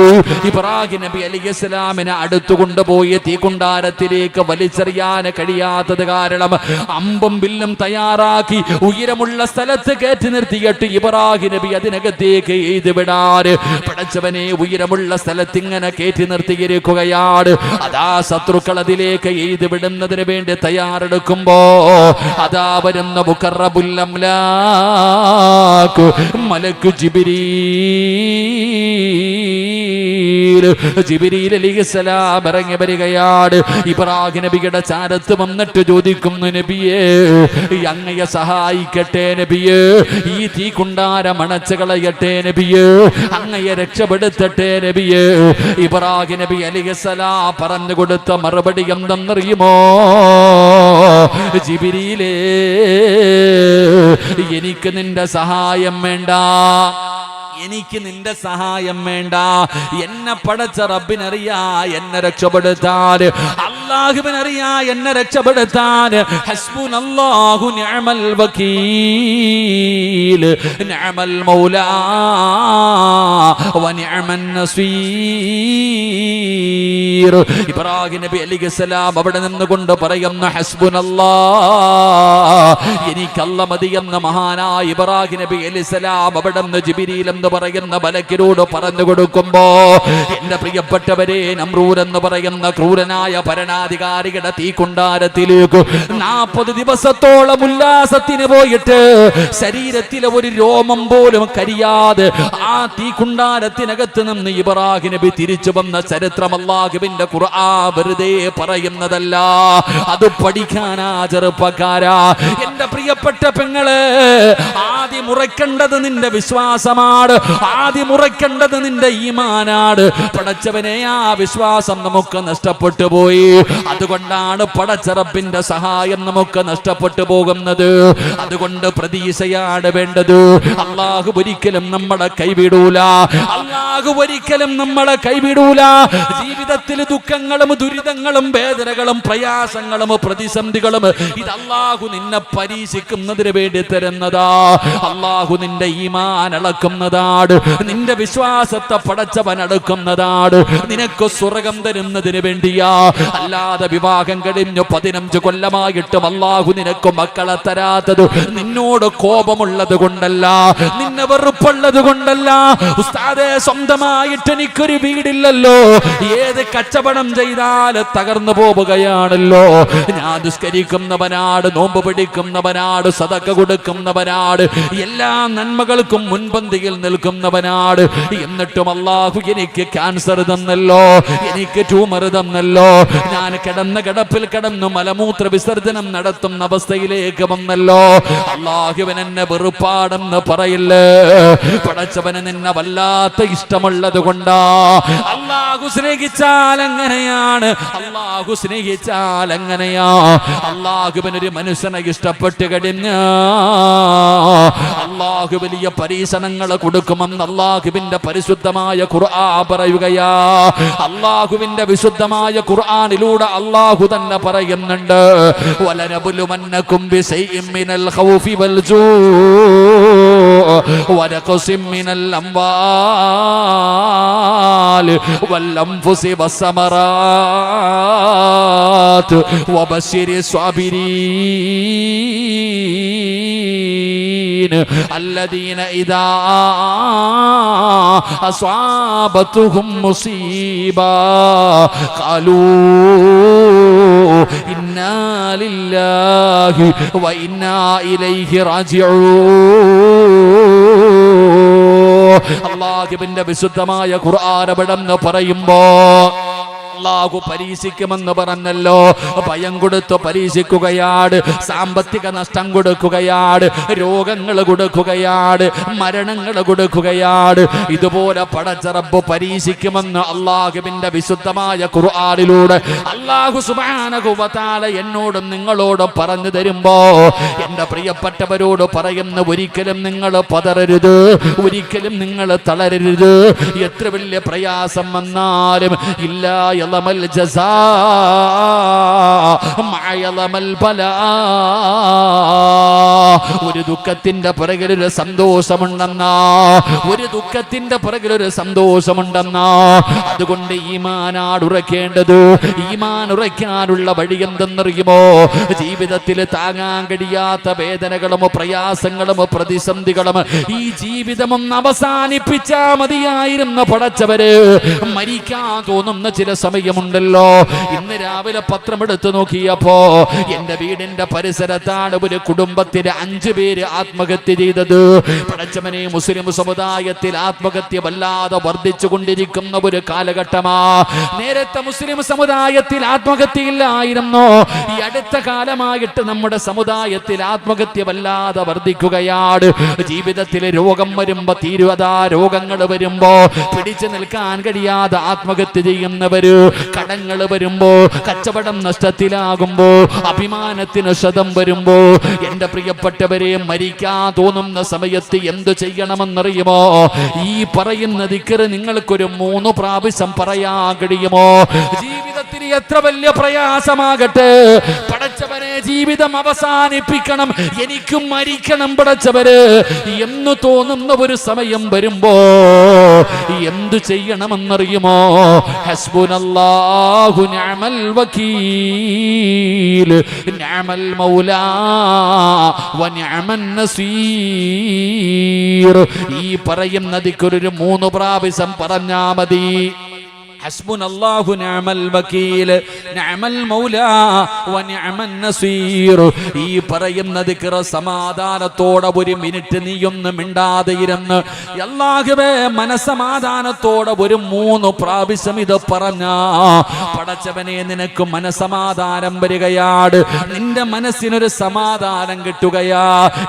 ഇബ്രാഹിം നബി അലൈഹിസ്സലാമിനെ അടുത്തു കൊണ്ടുപോയി തീക്കുണ്ടാരത്തിലേക്ക് വലിച്ചെറിയാൻ കഴിയാത്തത് കാരണം അമ്പും വില്ലും തയ്യാറാക്കി ഉയരമുള്ള സ്ഥലത്ത് കയറ്റി നിർത്തിയിട്ട് ഇബ്രാഹിം നബി അതിനകത്തേക്ക് എയ്ത് വിടാൻ പടച്ചവനെ ഉയരമുള്ള സ്ഥലത്ത് ഇങ്ങനെ കയറ്റി നിർത്തിയിരിക്കുകയാണ്. അതാ ശത്രുക്കൾ അതിലേക്ക് എയ്ത് വിടുന്നതിന് വേണ്ടി തയ്യാറെടുക്കുമ്പോ അതാ വരുന്ന മുഖറബുൽ അംലാക്ക് മലക്ക് ജിബ്രീൽ അലൈഹിസ്സലാം ഇറങ്ങി വരികയാണ്. ഇബ്രാഹിം നബിയുടെ ചാരത്ത് വന്നിട്ട് ചോദിക്കുന്നു, നബിയേ അങ്ങയെ സഹായിക്കട്ടെ നബിയേ, ഈ തീക്കുണ്ടാരം അണച്ചു കളയട്ടെ നബിയേ, അങ്ങയെ രക്ഷപ്പെടുത്തട്ടെ നബിയേ. ഇബ്രാഹിം നബി അലൈഹിസ്സലാം പറഞ്ഞു കൊടുത്ത മറുപടി എന്തെന്നറിയുമോ? ജിബ്രീലേ, എനിക്ക് നിന്റെ സഹായം വേണ്ട, എനിക്ക് നിന്റെ സഹായം വേണ്ട. എന്നെ പടച്ച റബ്ബിനറിയാ എന്നെ രക്ഷപ്പെടുത്താൻ, അല്ലാഹുവിനറിയാ എന്നെ രക്ഷപ്പെടുത്താൻ. ഹസ്ബുനല്ലാഹു നിഅമൽ വകീൽ നിഅമൽ മൗലാ വ നിഅമൻ നസീർ. ഇബ്രാഹിം നബി അലൈഹിസ്സലാം അവിടെ നിന്നുകൊണ്ട് പറയുന്ന ഹസ്ബുനല്ലാഹ്, എനിക്ക് അല്ലാഹ് മതി എന്ന മഹാനായ ഇബ്രാഹിം നബി അലൈഹിസ്സലാം അവിടെ നിന്ന് ജിബ്രീൽ എന്ന് പറയുന്ന മലക്കിനോട് പറഞ്ഞു കൊടുക്കുമ്പോ, എന്റെ പ്രിയപ്പെട്ടവരെ, നമ്രൂദ് എന്ന് പറയുന്ന ക്രൂരനായ ഭരണാധികാരിയുടെ തീക്കുണ്ടാരത്തിലേക്ക് 40 ദിവസത്തോളം ഉല്ലാസത്തിന് പോയിട്ട് ശരീരത്തിലെ ഒരു രോമം പോലും കരിയാതെ ആ തീക്കുണ്ടാരത്തിനകത്ത് നിന്ന് ഇബ്രാഹിം നബി തിരിച്ചു വന്ന ചരിത്രം അല്ലാഹുവിന്റെ ഖുർആൻ വെറുതെ പറയുന്നതല്ല, അത് പഠിക്കാനാ ചെറുപ്പക്കാരാ. എന്റെ പ്രിയപ്പെട്ട പെങ്ങളെ, ആദ്യം ഉറക്കേണ്ടത് നിന്റെ വിശ്വാസമാണ്, ആദ്യം ഉറക്കേണ്ടത് നിന്റെ ഈമാനാണ്. പടച്ചവനെ, ആ വിശ്വാസം നമുക്ക് നഷ്ടപ്പെട്ടു പോയി, അതുകൊണ്ടാണ് പടച്ച റബ്ബിന്റെ സഹായം നമുക്ക് നഷ്ടപ്പെട്ടു പോകുന്നത്. അതുകൊണ്ട് പ്രതീക്ഷയാണ് വേണ്ടത്. അല്ലാഹു ഒരിക്കലും നമ്മളെ കൈവിടൂല, അല്ലാഹു ഒരിക്കലും നമ്മളെ കൈവിടൂല. ജീവിതത്തിൽ ദുഃഖങ്ങളും ദുരിതങ്ങളും വേദനകളും പ്രയാസങ്ങളും പ്രതിസന്ധികളും ഇത് അല്ലാഹു നിന്നെ പരീക്ഷിക്കുന്നതിന് വേണ്ടി തരുന്നതാ. അല്ലാഹു നിന്റെ ഈമാൻ അളക്കുന്നതാണ്, നിന്റെ വിശ്വാസത്തെ പടച്ചവൻ അടുക്കുന്നതാണ്, നിനക്ക് സ്വർഗം തരുന്നതിന് വേണ്ടിയാ. അല്ലാതെ വിവാഹം കഴിഞ്ഞു 15 കൊല്ലമായിട്ടും അല്ലാഹു നിനക്ക് മക്കളെ തരാത്തത് നിന്നോട് കോപമുള്ളത് കൊണ്ടല്ല, നിന്നെ വെറുപ്പുള്ളത് കൊണ്ടല്ല. ഉസ്താദേ, സ്വന്തമായിട്ട് എനിക്കൊരു വീടില്ലല്ലോ, ഏത് കച്ചവടം ചെയ്താൽ തകർന്നു പോവുകയാണല്ലോ. ഞാൻ നിസ്കരിക്കുന്നവനാട്, നോമ്പ് പിടിക്കുന്നവനാട്, സദഖ കൊടുക്കുന്നവനാട്, എല്ലാ നന്മകൾക്കും മുൻപന്തിയിൽ നിൽക്കുന്നവനാട്. എന്നിട്ടും അല്ലാഹു എനിക്ക് ക്യാൻസർ തന്നല്ലോ, എനിക്ക് ട്യൂമർ തന്നല്ലോ, ഞാൻ കിടന്ന കിടപ്പിൽ കിടന്നു മലമൂത്ര വിസർജനം നടത്തുന്ന അവസ്ഥയിലേക്ക് വന്നല്ലോ. അല്ലാഹുവിൻ എന്നെ വെറുപ്പാടെന്ന് പറയില്ലേ? പടച്ചവന് നിന്നെ വല്ലാത്ത ഇഷ്ടമുള്ളത് കൊണ്ടാ. അല്ലാഹു സ്നേഹിച്ചാൽ എങ്ങനെയാണ്, അല്ലാഹു സ്നേഹിച്ചാൽ എങ്ങനെയാ. അല്ലാഹുവിനൊരു മനുഷ്യനെ ഇഷ്ടപ്പെട്ട് കഴിഞ്ഞ അല്ലാഹു വലിയ പരീക്ഷണങ്ങൾ കൊടുക്കുമെന്ന് അല്ലാഹുവിന്റെ പരിശുദ്ധമായ ഖുർആൻ പറയുകയാ. അല്ലാഹുവിന്റെ വിശുദ്ധമായ ഖുർആനിലൂടെ അല്ലാഹു തന്നെ പറയുന്നുണ്ട്, വലനബുലുമന്നകും ബിശൈഇൻ മിനൽ ഖൗഫി വൽ ജൂഇ വനഖസിൻ മിനൽ അംവാൽ വൽ അൻഫുസി വസ്സമറാത്ത് വബശിരി സ്വാബിരീൻ الذين إذا أصابتهم مصيبة قالوا إنا لله وإنا إليه راجعون. അല്ലാഹുവിന്റെ വിശുദ്ധമായ ഖുർആൻ അവിടെന്ന് പറയുമ്പോ അല്ലാഹു പരീക്ഷിക്കുമെന്ന് പറഞ്ഞല്ലോ. ഭയം കൊടുത്ത് പരീക്ഷിക്കുകയാണ്, സാമ്പത്തിക നഷ്ടം കൊടുക്കുകയാണ്, രോഗങ്ങൾ കൊടുക്കുകയാണ്, മരണങ്ങൾ കൊടുക്കുകയാണ്. ഇതുപോലെ പടച്ച റബ്ബ് പരീക്ഷിക്കുമെന്ന് അല്ലാഹുവിന്റെ വിശുദ്ധമായ ഖുർആനിലൂടെ അല്ലാഹു സുബ്ഹാനഹു വ തആല എന്നോടും നിങ്ങളോടും പറഞ്ഞു തരുമ്പോ എന്റെ പ്രിയപ്പെട്ടവരോട് പറയുന്ന, ഒരിക്കലും നിങ്ങൾ പതറരുത്, ഒരിക്കലും നിങ്ങൾ തളരരുത്. എത്ര വലിയ പ്രയാസം വന്നാലും ഇല്ലാ യളമൽ ജസാ മഅയളമൽ ബലാ. ഒരു ദുഃഖത്തിന്റെ പിറകിൽ ഒരു സന്തോഷമുണ്ടെന്നാ, ഒരു ദുഃഖത്തിന്റെ പിറകിൽ ഒരു സന്തോഷമുണ്ടെന്നാ. അതുകൊണ്ട് ഈമാനാണ് ഉറക്കേണ്ടത്. ഈമാൻ ഉറയ്ക്കാനുള്ള വഴി എന്തെന്നറിയുമോ? ജീവിതത്തിൽ താങ്ങാൻ കഴിയാത്ത വേദനകളും പ്രയാസങ്ങളും പ്രതിസന്ധികളും ഈ ജീവിതമൊന്ന് അവസാനിപ്പിച്ചാ മതിയായിരുന്ന പടച്ചവര്, മരിക്കാൻ തോന്നുന്ന ചില സമയമുണ്ടല്ലോ. ഇന്ന് രാവിലെ പത്രമെടുത്ത് നോക്കിയപ്പോ എന്റെ വീടിന്റെ പരിസരത്താണ് ഒരു കുടുംബത്തിലെ 5 പേര് ആത്മഹത്യ ചെയ്തത്. പടച്ചവനെ, മുസ്ലിം സമുദായത്തിൽ ആത്മഹത്യ വല്ലാതെ വർദ്ധിച്ചു കൊണ്ടിരിക്കുന്ന ഒരു കാലഘട്ടമാ. നേരത്തെ മുസ്ലിം സമുദായത്തിൽ ആത്മഹത്യയില്ലായിരുന്നു. ഈ അടുത്ത കാലമായിട്ട് നമ്മുടെ സമുദായത്തിൽ ആത്മഹത്യ വല്ലാതെ വർദ്ധിക്കുകയാണ്. ജീവിതത്തിൽ രോഗം വരുമ്പോ, തീരുവതാ രോഗങ്ങൾ വരുമ്പോ പിടിച്ചു നിൽക്കാൻ കഴിയാതെ ആത്മഹത്യ ചെയ്യുന്നവര്, കടങ്ങൾ വരുമ്പോ, കച്ചവടം നഷ്ടത്തിലാകുമ്പോ, അഭിമാനത്തിന് ക്ഷതം വരുമ്പോ, എന്റെ പ്രിയപ്പെട്ടവരെ, മരിക്കാൻ തോന്നുന്ന സമയത്ത് എന്തു ചെയ്യണമെന്നറിയുമോ? ഈ പറയുന്ന ദിക്ർ നിങ്ങൾക്കൊരു 3 പ്രാവശ്യം പറയാൻ കഴിയുമോ? ജീവിതത്തിൽ എത്ര വലിയ പ്രയാസമാകട്ടെ, പടച്ചവനെ ജീവിതം അവസാനിപ്പിക്കണം, എനിക്കും മരിക്കണം പടച്ചവര് എന്ന് തോന്നുന്ന ഒരു സമയം വരുമ്പോ എന്തു ചെയ്യണമെന്നറിയുമോ? ഹസ്ബുനല്ലാഹു നിഅമൽ വകീൽ നിഅമൽ മൗലാ വ നിഅമൻ നസീർ. ഈ പറയുന്ന ദിക്ർ 3 പ്രാവശ്യം പറഞ്ഞാ മതി. ഹസ്ബുനല്ലാഹു നിഅമൽ വകീൽ നിഅമൽ മൗലാ വ നിഅമൻ നസീർ. ഈ പറയുന്ന ദിക്ർ സമാധാനത്തോടെ 1 മിനിറ്റ് നീയൊന്നും മിണ്ടാതെ ഇരുന്ന് അല്ലാഹുവേ മനസമാധാനത്തോടെ 3 പ്രാവശ്യം ഇത് പറഞ്ഞാ പടച്ചവനെ നിനക്ക് മനസമാധാനം വരികയാണ്, നിന്റെ മനസ്സിനൊരു സമാധാനം കിട്ടുകയാ.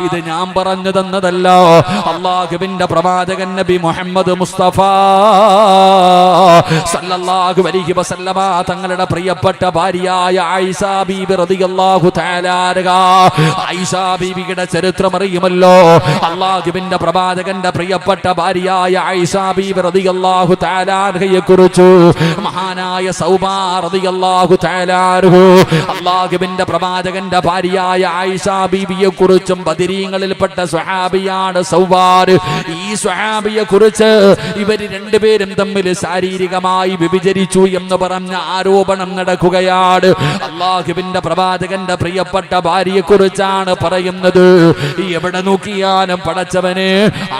ഇത് ഞാൻ പറഞ്ഞു തന്നതല്ല, അല്ലാഹുവിന്റെ പ്രവാചകൻ നബി മുഹമ്മദ് മുസ്തഫ സല്ലല്ലാഹു അലൈഹി വസല്ലമ തങ്ങളുടെ പ്രിയപ്പെട്ട ഭാര്യയായ ആയിഷ ബീബി റളിയല്ലാഹു തആല അൻഹാ. ആയിഷ ബീബിയുടെ ചരിത്രം അറിയുമല്ലോ. അല്ലാഹുവിന്റെ പ്രവാചകന്റെ പ്രിയപ്പെട്ട ഭാര്യയായ ആയിഷ ബീബി റളിയല്ലാഹു തആല അൻഹയെ കുറിച്ച് മഹാനായ സൗബാ റളിയല്ലാഹു തആല അൻഹു അല്ലാഹുവിന്റെ പ്രവാചകന്റെ ഭാര്യയായ ആയിഷ ബീബിയെ കുറിച്ചും ബദരീങ്ങളിൽപ്പെട്ട സ്വഹാബിയാണ് സൗബാർ. ഈ സ്വഹാബിയെ കുറിച്ച് ഇവർ രണ്ടുപേരും തമ്മിൽ ശാരീരികമായി വിഭജിച്ചു എന്ന് പറഞ്ഞ ആരോപണം നടക്കുകയാണ്. അല്ലാഹുവിന്റെ പ്രവാചകന്റെ പ്രിയപ്പെട്ട ഭാര്യയെ കുറിച്ചാണ് പറയുന്നത്. എവിടെ നോക്കിയാലും പടച്ചവന്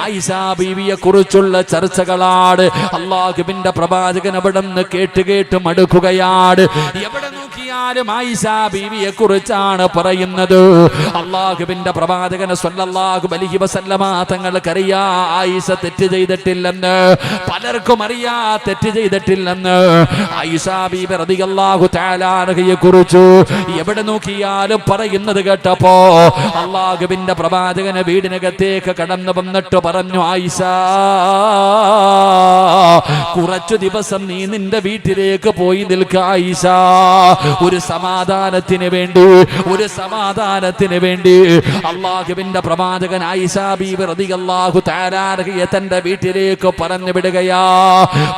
ആയിഷ ബീവിയെ കുറിച്ചുള്ള ചർച്ചകളാണ്. അല്ലാഹുവിന്റെ പ്രവാചകൻ അവിടെ നിന്ന് കേട്ട് മടുക്കുകയാണ്. എവിടെ നോക്കിയാലും ആയിഷ ബീവിയെ കുറിച്ചാണ് പറയുന്നത്. അല്ലാഹുവിന്റെ പ്രവാചകൻ സ്വല്ലല്ലാഹു അലൈഹി വസല്ലമ തങ്ങൾക്കറിയാ ആയിഷ തെറ്റ് ചെയ്തിട്ടില്ലെന്ന്, പലർക്കും അറിയാ തെറ്റ് ചെയ്തിട്ടില്ലെന്ന്. ആയിഷ ബീബി റളിയല്ലാഹു തആല അൻഹയെ കുറിച്ച് എവിടെ നോക്കിയാലും പറയുന്നത് കേട്ടപ്പോ അല്ലാഹുവിന്റെ പ്രവാചകനെ വീടിനകത്തേക്ക് കടന്നു വന്നിട്ട് പറഞ്ഞു, ആയിഷ, കുറച്ചു ദിവസം നീ നിന്റെ വീട്ടിലേക്ക് പോയി നിൽക്ക ആയിഷ. ഒരു സമാധാനത്തിന് വേണ്ടി അല്ലാഹുവിന്റെ പ്രവാചകൻ ആയിഷ ബീബി റളിയല്ലാഹു തആല അൻഹയെ തന്റെ വീട്ടിലേക്ക് പറഞ്ഞു വിടുകയാ.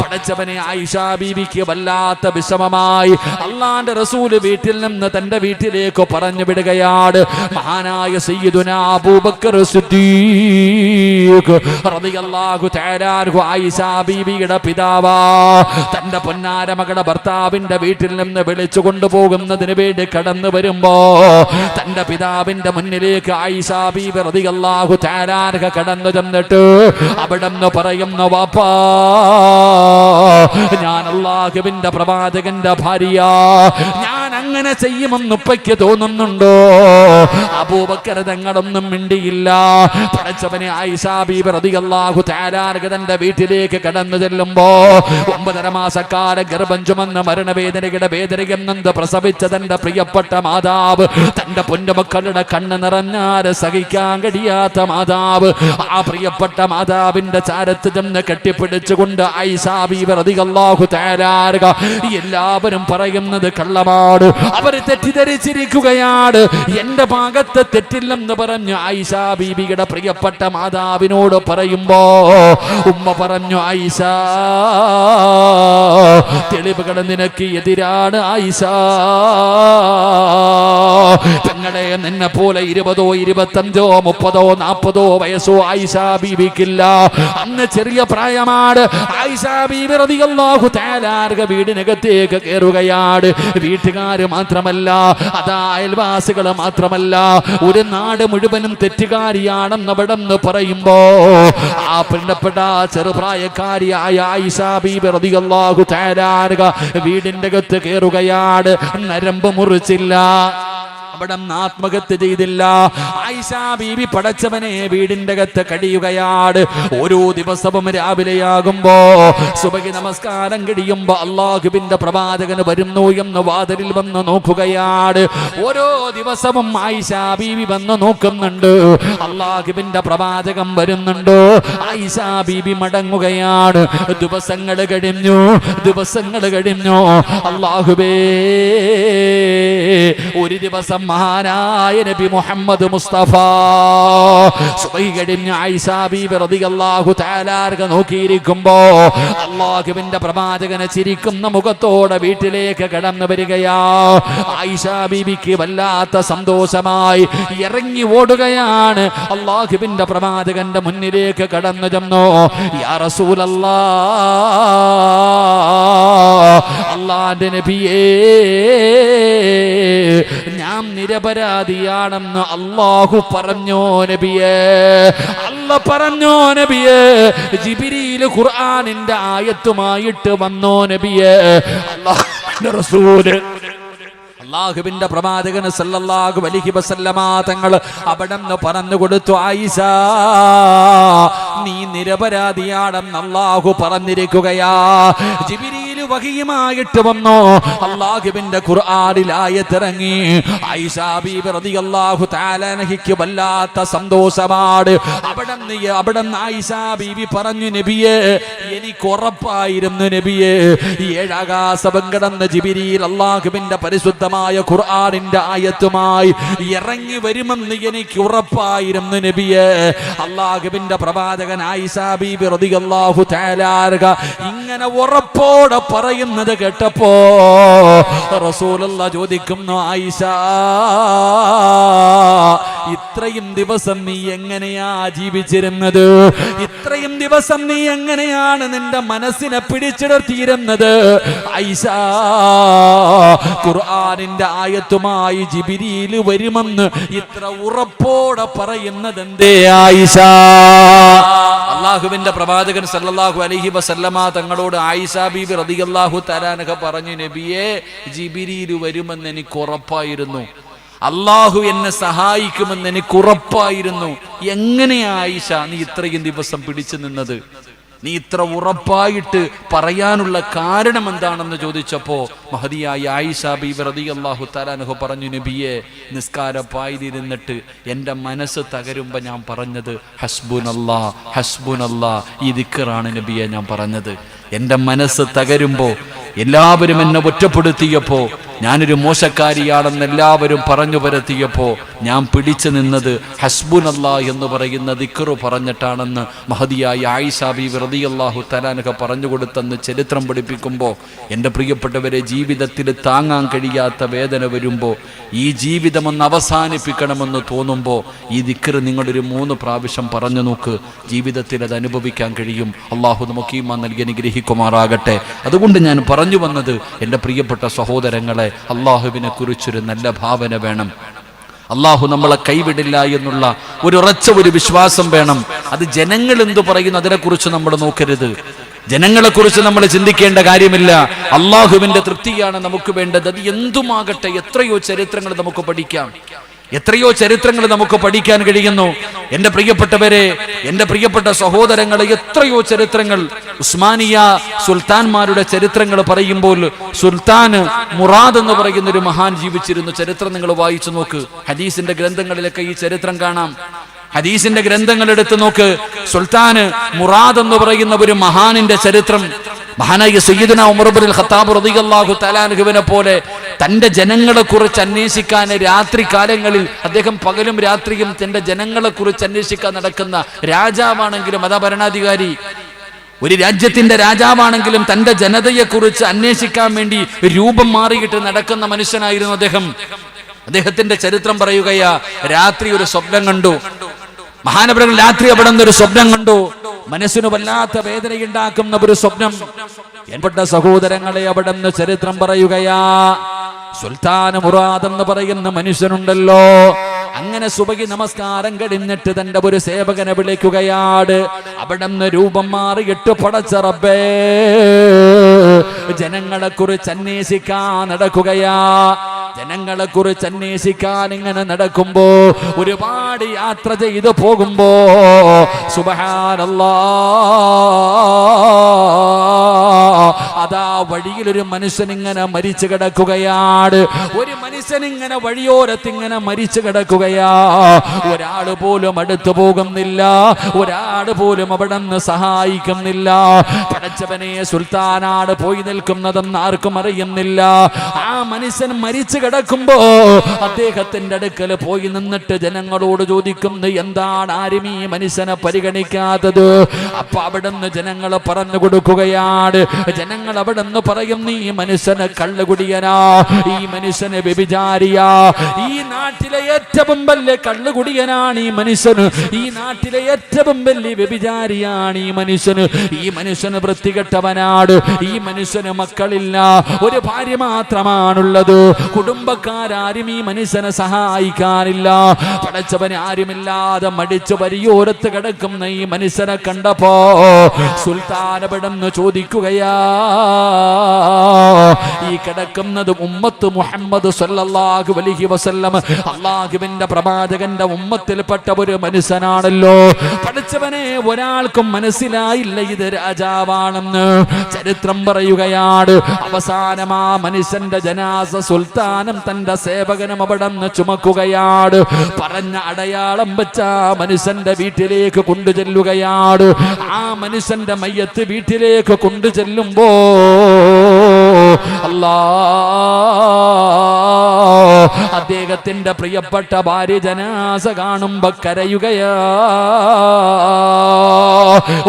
പടച്ചവനെ, ആയിഷ ബീബിക്ക് വല്ലാത്ത വിഷമമായി. അല്ലാഹുവിന്റെ റസൂൽ വീട്ടിൽ നിന്ന് തന്റെ വീട്ടിലേക്ക് പറഞ്ഞു വിടുകയാണ്. മഹാനായ സയ്യിദുനാ അബൂബക്കർ സിദ്ദീഖ് റളിയല്ലാഹു തആല അൻഹു ആയിഷ ബീബിയുടെ പിതാവാ. തന്റെ പൊന്നാര മകളുടെ ഭർത്താവിന്റെ വീട്ടിൽ നിന്ന് വിളിച്ചു കൊണ്ടുപോകുന്നതിന് വേണ്ടി കടന്നു വരുമ്പോ തന്റെ പിതാവിന്റെ മുന്നിലേക്ക് ആയിഷ ബീബി റളിയല്ലാഹു തആല അൻഹ കടന്നു ചെന്നിട്ട് അവിടെന്ന് പറയുന്നു, വാപ്പാ, ഞാൻ അല്ലാഹുവിന്റെ പ്രവാചകന്റെ ഭാര്യ, ഞാൻ അങ്ങനെ ചെയ്യുമെന്ന് ഉപ്പയ്ക്ക് തോന്നുന്നുണ്ടോ? അബൂബക്കർ തങ്ങളൊന്നും മിണ്ടിയില്ല. പടച്ചവനെ ആയിഷ ബീബി റളിയല്ലാഹു തആല തന്റെ വീട്ടിലേക്ക് കടന്നു ചെല്ലുമ്പോ 9.5 മാസക്കാല ഗർഭം ചുമന്ന് മരണവേദനയുടെ വേദനയെന്നത് പ്രസവിച്ച തന്റെ പ്രിയപ്പെട്ട മാതാവ്, തന്റെ പൊന്നുമക്കളുടെ കണ്ണ് നിറഞ്ഞാൽ സഹിക്കാൻ കഴിയാത്ത മാതാവ്, ആ പ്രിയപ്പെട്ട മാതാവിന്റെ ചാരത്ത് ചെന്ന് കെട്ടിപ്പിടിച്ചുകൊണ്ട് ആയിഷ ബീബി റളിയല്ലാഹു തആല എല്ലാവരും പറയുന്നത് കള്ളമാണ്, അവർ തെറ്റിദ്ധരിച്ചിരിക്കുകയാണ്, എന്റെ ഭാഗത്ത് തെറ്റില്ലെന്ന് പറഞ്ഞ് ആയിഷ ബീബിയുടെ പ്രിയപ്പെട്ട മാതാവിനോട് പറയുമ്പോ ഉമ്മ പറഞ്ഞു, ആയിഷ തെളിവുകൾ നിനക്ക് എതിരാണ് ആയിഷ. പെങ്ങളെ, നിന്നെ പോലെ 20, 25, 30, 40 വയസ്സോ ആയിഷ ബീബിക്കില്ല. അന്ന് ചെറിയ പ്രായമാണ്. ആയിഷ ബീബി റളിയല്ലാഹു തആല വീടിനകത്തേക്ക് കയറുകയാണ്. വീട്ടുകാര് മാത്രമല്ല, അതാ അയൽവാസികൾ മാത്രമല്ല, ഒരു നാട് മുഴുവനും തെറ്റുകാരിയാണെന്ന് അവിടെ നിന്ന് പറയുമ്പോ ആ പിന്നപ്പെട്ട ചെറുപ്രായക്കാരിയായ ആയിഷ ബീബി റളിയല്ലാഹു തആല വീടിന്റെ അകത്ത് കയറുകയാണ്. നരമ്പ് മുറിച്ചില്ല, അവിടെ ആത്മഹത്യ ചെയ്തില്ല. ആയിഷ ബീബി പടച്ചവനെ വീടിന്റെ അകത്ത് കഴിയുകയാണ്. ഓരോ ദിവസവും രാവിലെയാകുമ്പോ സുബഹി നമസ്കാരം കഴിയുമ്പോ അല്ലാഹുവിന്റെ പ്രവാചകൻ വരുന്നു എന്ന് വാതിലിൽ വന്ന് നോക്കുകയാണ്. ഓരോ ദിവസവും ആയിഷ ബീബി വന്ന് നോക്കുന്നുണ്ട്, അല്ലാഹുവിന്റെ പ്രവാചകൻ വരുന്നുണ്ട്. ആയിഷ ബീബി മടങ്ങുകയാണ്. ദിവസങ്ങൾ കഴിഞ്ഞു. അല്ലാഹുവേ, ഒരു ദിവസം മഹാനായ നബി മുഹമ്മദ് മുസ്തഫ സുബഹി കഴിഞ്ഞ് ആയിഷ ബീബി റളിയല്ലാഹു തആല നോക്കിയിരിക്കുമ്പോ അല്ലാഹുവിന്റെ പ്രവാചകനെ ചിരിക്കുന്ന മുഖത്തോടെ വീട്ടിലേക്ക് കടന്നു വരികയാ. ആയിഷ ബീബിക്ക് വല്ലാത്ത സന്തോഷമായി ഇറങ്ങി ഓടുകയാണ്. അല്ലാഹുവിന്റെ പ്രവാചകന്റെ മുന്നിലേക്ക് കടന്നു ചെന്നു. യാ റസൂലല്ലാഹ്, അല്ലാഹുവിന്റെ നബിയേ, ഞാൻ നിരപരാധിയാണെന്ന് അല്ലാഹു പറഞ്ഞോ നബിയേ, അല്ലാഹു പറഞ്ഞോ നബിയേ, ജിബ്രീൽ ഖുർആനിന്റെ ആയത്തുമായിട്ട് വന്നോ നബിയേ. അല്ലാഹുവിന്റെ റസൂല്, അല്ലാഹുവിന്റെ പ്രവാചകൻ സല്ലല്ലാഹു അലൈഹി വസല്ലമ തങ്ങൾ അവിടെന്ന് പറഞ്ഞു കൊടുത്തു, ആയിഷ, നീ നിരപരാധിയാണെന്ന് അല്ലാഹു പറഞ്ഞിരിക്കുകയാ. ജിബ്രീൽ വഹിയുമായിട്ട് വന്നു. അല്ലാഹുവിന്റെ ഖുർആനിൽ ആയത്തിറങ്ങി. ആയിഷ ബീബി റളിയല്ലാഹു തആല അൻഹയ്ക്ക് വല്ലാത്ത സന്തോഷമാണ്. അവിടെന്ന് ആയിഷ ബീബി പറഞ്ഞു, നബിയേ, എനിക്ക് ഉറപ്പായിരുന്നു നബിയേ, 7 ആകാശം കടന്ന് ജിബ്രീൽ അല്ലാഹുവിന്റെ പരിശുദ്ധമായ ഖുർആനിന്റെ ആയത്തുമായി ഇറങ്ങി വരുമെന്ന് എനിക്ക് ഉറപ്പായിരുന്നു നബിയേ. അല്ലാഹുവിന്റെ പ്രവാചകൻ ആയിഷ ബീബി റളിയല്ലാഹു തആല ഇങ്ങനെ ഉറപ്പോടെ പറയുന്നത് കേട്ടപ്പോ റസൂലുള്ളാഹി ചോദിക്കുന്നു, ആയിഷ, ഇത്രയും ദിവസം നീ എങ്ങനെയാ ജീവിച്ചിരുന്നത്? ഇത്രയും ദിവസം നീ എങ്ങനെയാണ് നിന്റെ മനസ്സിനെ പിടിച്ചെടുത്തിരുന്നത്? ആയിഷ, ഖുർആനിന്റെ ആയത്തുമായി ജിബ്രീൽ വരുമെന്ന് ഇത്ര ഉറപ്പോടെ പറയുന്നത് എന്തേ ആയിഷ? അല്ലാഹുവിന്റെ പ്രവാചകൻ സല്ലല്ലാഹു അലൈഹി വസല്ലമ തങ്ങളോട് ആയിഷ ബീബി റളിയല്ലാഹു തആല അൻഹ പറഞ്ഞു, നബിയേ, ജിബ്രീൽ വരുമെന്ന് എനിക്ക് ഉറപ്പായിരുന്നു, അല്ലാഹു എന്നെ സഹായിക്കുമെന്ന് എനിക്ക് ഉറപ്പായിരുന്നു. എങ്ങനെയാ ആയിഷ നീ ഇത്രയും ദിവസം പിടിച്ചു നിന്നത്? നീ ഇത്ര ഉറപ്പായിട്ട് പറയാനുള്ള കാരണം എന്താണെന്ന് ചോദിച്ചപ്പോ മഹദിയായ ആയിഷ ബീബി റളിയല്ലാഹു തആല അൻഹ പറഞ്ഞു, നബിയെ, നിസ്കാരപ്പായിരുന്നിട്ട് എൻ്റെ മനസ്സ് തകരുമ്പോ ഞാൻ പറഞ്ഞത് ഹസ്ബുനല്ലാഹ് ഹസ്ബുനല്ലാഹ്, ഈ ദിക്റാണ് നബിയെ ഞാൻ പറഞ്ഞത്. എൻ്റെ മനസ്സ് തകരുമ്പോ, എല്ലാവരും എന്നെ ഒറ്റപ്പെടുത്തിയപ്പോ, ഞാനൊരു മോശക്കാരിയാണെന്ന് എല്ലാവരും പറഞ്ഞു പരത്തിയപ്പോ ഞാൻ പിടിച്ചു നിന്നത് ഹസ്ബുനല്ലാഹ് എന്ന് പറയുന്ന ദിക്റ് പറഞ്ഞിട്ടാണെന്ന് മഹദിയായ ആയിഷ ബീബി റളിയല്ലാഹു തആല അൻഹ പറഞ്ഞു കൊടുത്തെന്ന് ചരിത്രം പഠിപ്പിക്കുമ്പോൾ, എൻ്റെ പ്രിയപ്പെട്ടവരെ, ജീവിതത്തിൽ താങ്ങാൻ കഴിയാത്ത വേദന വരുമ്പോൾ, ഈ ജീവിതം ഒന്ന് അവസാനിപ്പിക്കണമെന്ന് തോന്നുമ്പോൾ ഈ ദിക്റ് നിങ്ങളൊരു 3 പ്രാവശ്യം പറഞ്ഞു നോക്ക്. ജീവിതത്തിൽ അത് അനുഭവിക്കാൻ കഴിയും. അള്ളാഹു നമുക്ക് ഈമാൻ നൽകി അനുഗ്രഹിക്കുമാറാകട്ടെ. അതുകൊണ്ട് ഞാൻ പറഞ്ഞു വന്നത്, എൻ്റെ പ്രിയപ്പെട്ട സഹോദരങ്ങളെ, അള്ളാഹുവിനെ കുറിച്ചൊരു നല്ല ഭാവന വേണം. അള്ളാഹു നമ്മളെ കൈവിടില്ല എന്നുള്ള ഒരു വിശ്വാസം വേണം. അത് ജനങ്ങൾ എന്തു പറയുന്നു അതിനെക്കുറിച്ച് നമ്മൾ നോക്കരുത്. ജനങ്ങളെക്കുറിച്ച് നമ്മൾ ചിന്തിക്കേണ്ട കാര്യമില്ല. അള്ളാഹുവിന്റെ തൃപ്തിയാണ് നമുക്ക് വേണ്ടത്. അത് എന്തുമാകട്ടെ, എത്രയോ ചരിത്രങ്ങൾ നമുക്ക് പഠിക്കാം, എത്രയോ ചരിത്രങ്ങൾ നമുക്ക് പഠിക്കാൻ കഴിയുന്നു. എന്റെ പ്രിയപ്പെട്ടവരെ, എന്റെ പ്രിയപ്പെട്ട സഹോദരങ്ങളെ, എത്രയോ ചരിത്രങ്ങൾ. ഉസ്മാനിയ സുൽത്താൻമാരുടെ ചരിത്രങ്ങൾ പറയുമ്പോൾ സുൽത്താൻ മുറാദ് എന്ന് പറയുന്ന ഒരു മഹാൻ ജീവിച്ചിരുന്നു. ചരിത്രം നിങ്ങൾ വായിച്ചു നോക്ക്. ഹദീസിന്റെ ഗ്രന്ഥങ്ങളിലൊക്കെ ഈ ചരിത്രം കാണാം. ഹദീസിന്റെ ഗ്രന്ഥങ്ങൾ എടുത്തു നോക്ക്. സുൽത്താൻ മുറാദ് എന്ന് പറയുന്ന ഒരു മഹാനിന്റെ ചരിത്രം. മഹാനായ സയ്യിദുനാ ഉമർ ഇബ്നുൽ ഖത്താബ് റളിയല്ലാഹു തആല അൻഹുവിനെ പോലെ തന്റെ ജനങ്ങളെ കുറിച്ച് അന്വേഷിക്കാൻ രാത്രി കാലങ്ങളിൽ അദ്ദേഹം പകലും രാത്രിയും തന്റെ ജനങ്ങളെ കുറിച്ച് അന്വേഷിക്കാൻ നടക്കുന്ന രാജാവാണെങ്കിലും അതാ ഭരണാധികാരി, ഒരു രാജ്യത്തിന്റെ രാജാവാണെങ്കിലും തന്റെ ജനതയെ കുറിച്ച് അന്വേഷിക്കാൻ വേണ്ടി രൂപം മാറിയിട്ട് നടക്കുന്ന മനുഷ്യനായിരുന്നു അദ്ദേഹം. അദ്ദേഹത്തിന്റെ ചരിത്രം പറയുകയാ, രാത്രി ഒരു സ്വപ്നം കണ്ടു. മഹാനവറുകൾ രാത്രി അവിടെ നിന്നൊരു സ്വപ്നം കണ്ടു. മനസ്സിന് വല്ലാത്ത വേദനയുണ്ടാക്കുന്ന ഒരു സ്വപ്നം. എൻപെട്ട സഹോദരങ്ങളെ, അവിടെ നിന്ന് ചരിത്രം പറയുകയാ, സുൽത്താൻ മുറാദ് എന്ന് പറയുന്ന മനുഷ്യനുണ്ടല്ലോ, അങ്ങനെ സുബഹി നമസ്കാരം കഴിഞ്ഞിട്ട് തന്റെ ഒരു സേവകനെ വിളിക്കുകയാണ്. അവിടെ നിന്ന് രൂപം മാറിയിട്ട് പടച്ച റബ്ബേ, ജനങ്ങളെ കുറിച്ച് അന്വേഷിക്കാൻ നടക്കുകയാ. ജനങ്ങളെ കുറിച്ച് അന്വേഷിക്കാൻ ഇങ്ങനെ നടക്കുമ്പോ, ഒരുപാട് യാത്ര ചെയ്ത് പോകുമ്പോ സുബ്ഹാനല്ലാഹ്, അതാ വഴിയിൽ ഒരു മനുഷ്യൻ ഇങ്ങനെ മരിച്ചു കിടക്കുകയാണ്. ഒരു മനുഷ്യൻ ഇങ്ങനെ വഴിയോരത്ത് ഇങ്ങനെ മരിച്ചു കിടക്കുകയാ. ഒരാള് പോലും അടുത്തു പോകുന്നില്ല, ഒരാള് പോലും അവിടെ നിന്ന് സഹായിക്കുന്നില്ല. പടച്ചവനെ, സുൽത്താനാട് പോയി നിൽക്കുന്നതെന്ന് ആർക്കും അറിയുന്നില്ല. ആ മനുഷ്യൻ മരിച്ചു കിടക്കുമ്പോ അദ്ദേഹത്തിന്റെ അടുക്കൽ പോയി നിന്നിട്ട് ജനങ്ങളോട് ചോദിക്കുന്നു, എന്താണ് ആരും ഈ മനുഷ്യനെ പരിഗണിക്കാത്തത്? അപ്പൊ അവിടെ നിന്ന് ജനങ്ങൾ പറഞ്ഞു കൊടുക്കുകയാണ്. ജനങ്ങൾ അവിടെ നിന്ന് പറയുന്നു, ഈ മനുഷ്യന് കള്ളുകുടിയനാ, ഈ മനുഷ്യന് വ്യഭിചാരിയാ, ഈ നാട്ടിലെ ഏറ്റവും വലിയ കള്ളുകുടിയനാണ് ഈ മനുഷ്യന്, ഈ നാട്ടിലെ ഏറ്റവും വലിയ വ്യഭിചാരിയാണ് ഈ മനുഷ്യന്, ഈ മനുഷ്യന് വൃത്തികെട്ടവനാണ്, ഈ മനുഷ്യന് മക്കളില്ല, ഒരു ഭാര്യ മാത്രമാണുള്ളത്, കുടുംബക്കാരും ഈ മനുഷ്യനെ സഹായിക്കാനില്ല. പടച്ചവന് ആരുമില്ലാതെ മടിച്ചു വരിയോരത്ത് കിടക്കുന്ന ഈ മനുഷ്യനെ കണ്ടപ്പോ സുൽത്താൻ അവിടുന്ന് ചോദിക്കുകയാ, ഈ കിടക്കുന്നത് ഉമ്മത്ത് മുഹമ്മദ് സല്ലല്ലാഹു അലൈഹി വസല്ലം, അല്ലാഹുവിന്റെ പ്രവാചകന്റെ ഉമ്മത്തിൽപ്പെട്ട ഒരു മനുഷ്യനാണല്ലോ. പഠിച്ചവനെ, ഒരാൾക്കും മനസ്സിലായില്ല ഇത് രാജാവാണെന്ന്. ചരിത്രം പറയുകയാണ്, അവസാനം ആ മനുഷ്യന്റെ ജനാസ സുൽത്താനും തന്റെ സേവകനും അവിടെ നിന്ന് ചുമക്കുകയാണ്. പറഞ്ഞ അടയാളം വെച്ച മനുഷ്യന്റെ വീട്ടിലേക്ക് കൊണ്ടുചെല്ലുകയാണ്. ആ മനുഷ്യന്റെ മയ്യത്ത് വീട്ടിലേക്ക് കൊണ്ടുചെല്ലുമ്പോ അദ്ദേഹത്തിന്റെ പ്രിയപ്പെട്ട ഭാര്യ ജനാസ കാണുമ്പോ കരയുകയാ,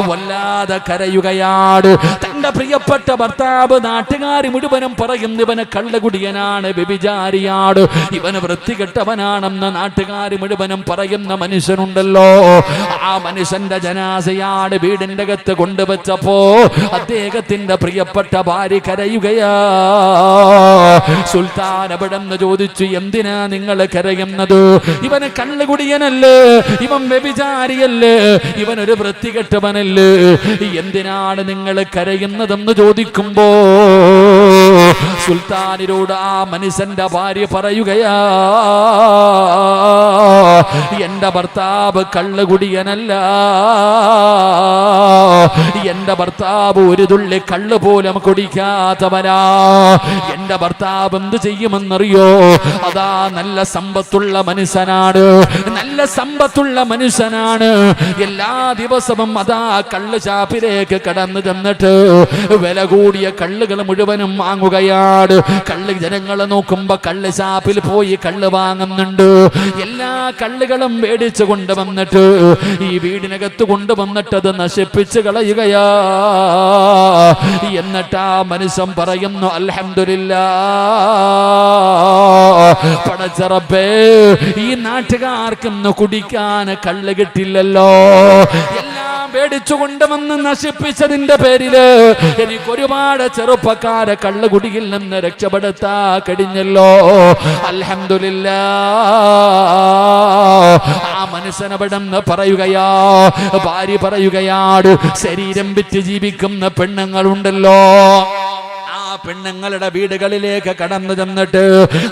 വല്ലാതെ കരയുകയാണ്. തന്റെ പ്രിയപ്പെട്ട ഭർത്താവ് നാട്ടുകാർ മുഴുവനും പറയും, ഇവന് കള്ളുകുടിയനാണ്, വ്യഭിചാരിയാണ്, ഇവന് വൃത്തികെട്ടവനാണെന്ന് നാട്ടുകാർ മുഴുവനും പറയുന്ന മനുഷ്യനുണ്ടല്ലോ. ആ മനുഷ്യന്റെ ജനാസയാണ് വീടിന്റെ അകത്ത് കൊണ്ടുവച്ചപ്പോ അദ്ദേഹത്തിന്റെ പ്രിയപ്പെട്ട ഭാര്യ കരയുകയാ. സുൽത്താൻ അവിടെ നിന്ന് ചോദിച്ചു, എന്തിനാ നിങ്ങൾ കരയുന്നത്? ഇവന് കള്ളുകുടിയനല്ലേ, ഇവൻ വ്യഭിചാരിയല്ലേ, ഇവനൊരു വൃത്തികെട്ടവനല്ലേ, എന്തിനാണ് നിങ്ങൾ കരയുന്നതെന്ന് ചോദിക്കുമ്പോ സുൽത്താനിനോട് ആ മനുഷ്യന്റെ ഭാര്യ പറയുകയാ, എന്റെ ഭർത്താവ് കള്ളുകുടിയനല്ല, എന്റെ ഭർത്താവ് ഒരു തുള്ളി കള്ള് പോലും കുടിക്കാത്തവനാ. എന്റെ ഭർത്താവ് എന്ത് ചെയ്യുമെന്നറിയോ? അതാ നല്ല സമ്പത്തുള്ള മനുഷ്യനാണ്, നല്ല സമ്പത്തുള്ള മനുഷ്യനാണ്. എല്ലാ ദിവസവും അതാ കള്ള് ഷാപ്പിലേക്ക് കടന്നു ചെന്നിട്ട് വില കൂടിയ കള്ളുകൾ മുഴുവനും വാങ്ങുകയാണ്. കള്ള് ജനങ്ങളെ നോക്കുമ്പോ കള്ള് ഷാപ്പിൽ പോയി കള്ള് വാങ്ങുന്നുണ്ട്. എല്ലാ കള്ളുകളും മേടിച്ചു കൊണ്ടുവന്നിട്ട് ഈ വീടിനകത്ത് കൊണ്ടുവന്നിട്ട് അത് നശിപ്പിച്ച് കളയുകയാ. എന്നിട്ട് ആ മനുഷ്യൻ പറയുന്നു, അൽഹംദുലില്ലാ, പടച്ച റബ്ബേ, ഈ നാട്ടുകാർക്കൊന്ന് കുടിക്കാൻ കള്ള് കിട്ടില്ലല്ലോ, എല്ലാം മേടിച്ചു കൊണ്ടുവന്ന് നശിപ്പിച്ചതിന്റെ പേരില് എനിക്ക് ഒരുപാട് ചെറുപ്പക്കാരെ കള്ളുകുടിയിൽ നിന്ന് രക്ഷപ്പെടുത്താൻ കഴിഞ്ഞല്ലോ. അൽഹംദുലില്ലാ. ആ മനുഷ്യനവിടെന്ന് പറയുകയാ, ഭാര്യ പറയുകയാണ്, ശരീരം വിറ്റ് ജീവിക്കുന്ന പെണ്ണുങ്ങളുണ്ടല്ലോ, പെണ്ണുങ്ങളുടെ വീടുകളിലേക്ക് കടന്നു ചെന്നിട്ട്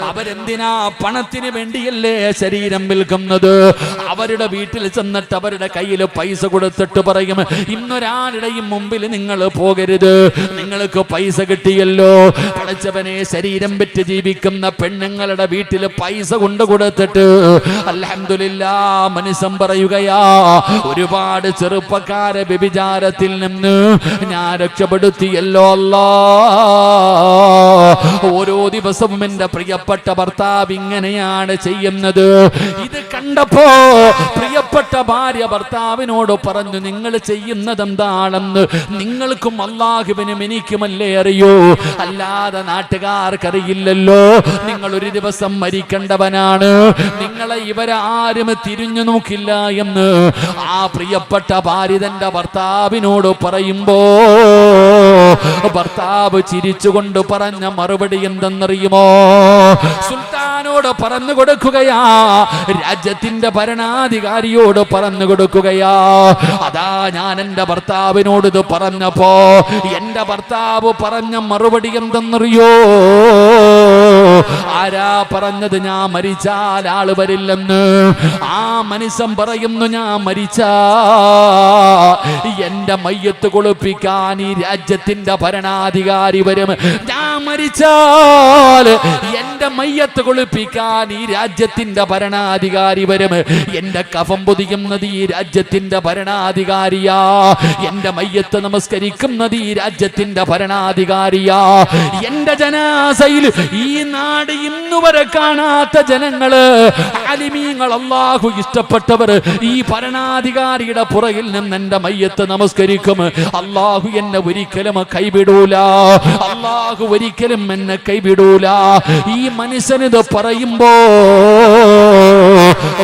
അവരെന്തിനാ പണത്തിന് വേണ്ടിയല്ലേ ശരീരം വിൽക്കുന്നത്? അവരുടെ വീട്ടിൽ ചെന്നിട്ട് അവരുടെ കയ്യിൽ പൈസ കൊടുത്തിട്ട് പറയും, ഇന്നൊരാളുടെയും മുമ്പിൽ നിങ്ങൾ പോകരുത്, നിങ്ങൾക്ക് പൈസ കിട്ടിയല്ലോ. പഠിച്ചവനെ, ശരീരം വിറ്റ് ജീവിക്കുന്ന പെണ്ണുങ്ങളുടെ വീട്ടിൽ പൈസ കൊണ്ടു കൊടുത്തിട്ട് അൽഹംദുലില്ലാഹ് മനുഷ്യൻ പറയുകയാ, ഒരുപാട് ചെറുപ്പക്കാരെ വ്യഭിചാരത്തിൽ നിന്ന് ഞാൻ രക്ഷപ്പെടുത്തിയല്ലോ അല്ലാ. ഓരോ ദിവസവും എന്റെ പ്രിയപ്പെട്ട ഭർത്താവ് ഇങ്ങനെയാണ് ചെയ്യുന്നത്. ഇത് കണ്ടപ്പോ പ്രിയപ്പെട്ട ഭാര്യ ഭർത്താവിനോട് പറഞ്ഞു, നിങ്ങൾ ചെയ്യുന്നത് എന്താണെന്ന് നിങ്ങൾക്കും അല്ലാഹുവിനും എനിക്കുമല്ലേ അറിയൂ, അല്ലാതെ നാട്ടുകാർക്കറിയില്ലല്ലോ. നിങ്ങൾ ഒരു ദിവസം മരിക്കേണ്ടവനാണ്, നിങ്ങളെ ഇവരാരും തിരിഞ്ഞു നോക്കില്ല എന്ന് ആ പ്രിയപ്പെട്ട ഭാര്യ തന്റെ ഭർത്താവിനോട് പറയുമ്പോ ഭർത്താവ് ചിരിച്ചുകൊണ്ട് പറഞ്ഞ മറുപടി എന്തെന്നറിയുമോ? സുൽത്താനോട് പറഞ്ഞു കൊടുക്കുകയാ, രാജ്യത്തിന്റെ ഭരണാധികാരിയോട് പറഞ്ഞു കൊടുക്കുകയാ, അതാ ഞാൻ എന്റെ ഭർത്താവിനോട് ഇത് പറഞ്ഞപ്പോ എന്റെ ഭർത്താവ് പറഞ്ഞ മറുപടി എന്തെന്നറിയോ? ആരാ പറഞ്ഞത് ഞാൻ മരിച്ചാൽ ആള് വരില്ലെന്ന്? ആ മനുഷ്യൻ പറയുന്നു, ഞാൻ മരിച്ചാ എന്റെ മയ്യത്ത് കുളിപ്പിക്കാൻ ഈ രാജ്യത്തിന്റെ ഭരണാധികാരി വരും. ഞാൻ മരിച്ചാൽ എന്റെ മയ്യത്ത് കുളിപ്പിക്കാൻ ഈ രാജ്യത്തിന്റെ ഭരണാധികാരി വരും. എന്റെ കഫം പൊതിയുന്നത് ഈ രാജ്യത്തിന്റെ ഭരണാധികാരിയാ, എന്റെ മയ്യത്ത് നമസ്കരിക്കുന്നത് ഈ രാജ്യത്തിന്റെ ഭരണാധികാരിയാ. എന്റെ ജനാസയിൽ ഈ നാട് ഇന്നുവരെ കാണാത്ത ജനങ്ങള്, അലിമീങ്ങൾ, അല്ലാഹു ഇഷ്ടപ്പെട്ടവർ ഈ ഭരണാധികാരിയുടെ പുറകിൽ നിന്ന് എന്റെ മയ്യത്ത് നമസ്കരിക്കും. അല്ലാഹു എന്നെ ഒരിക്കലും കൈവിടൂല, അല്ലാഹു ഒരിക്കലും എന്നെ കൈവിടൂല. ഈ മനുഷ്യനിത് പറയുമ്പോ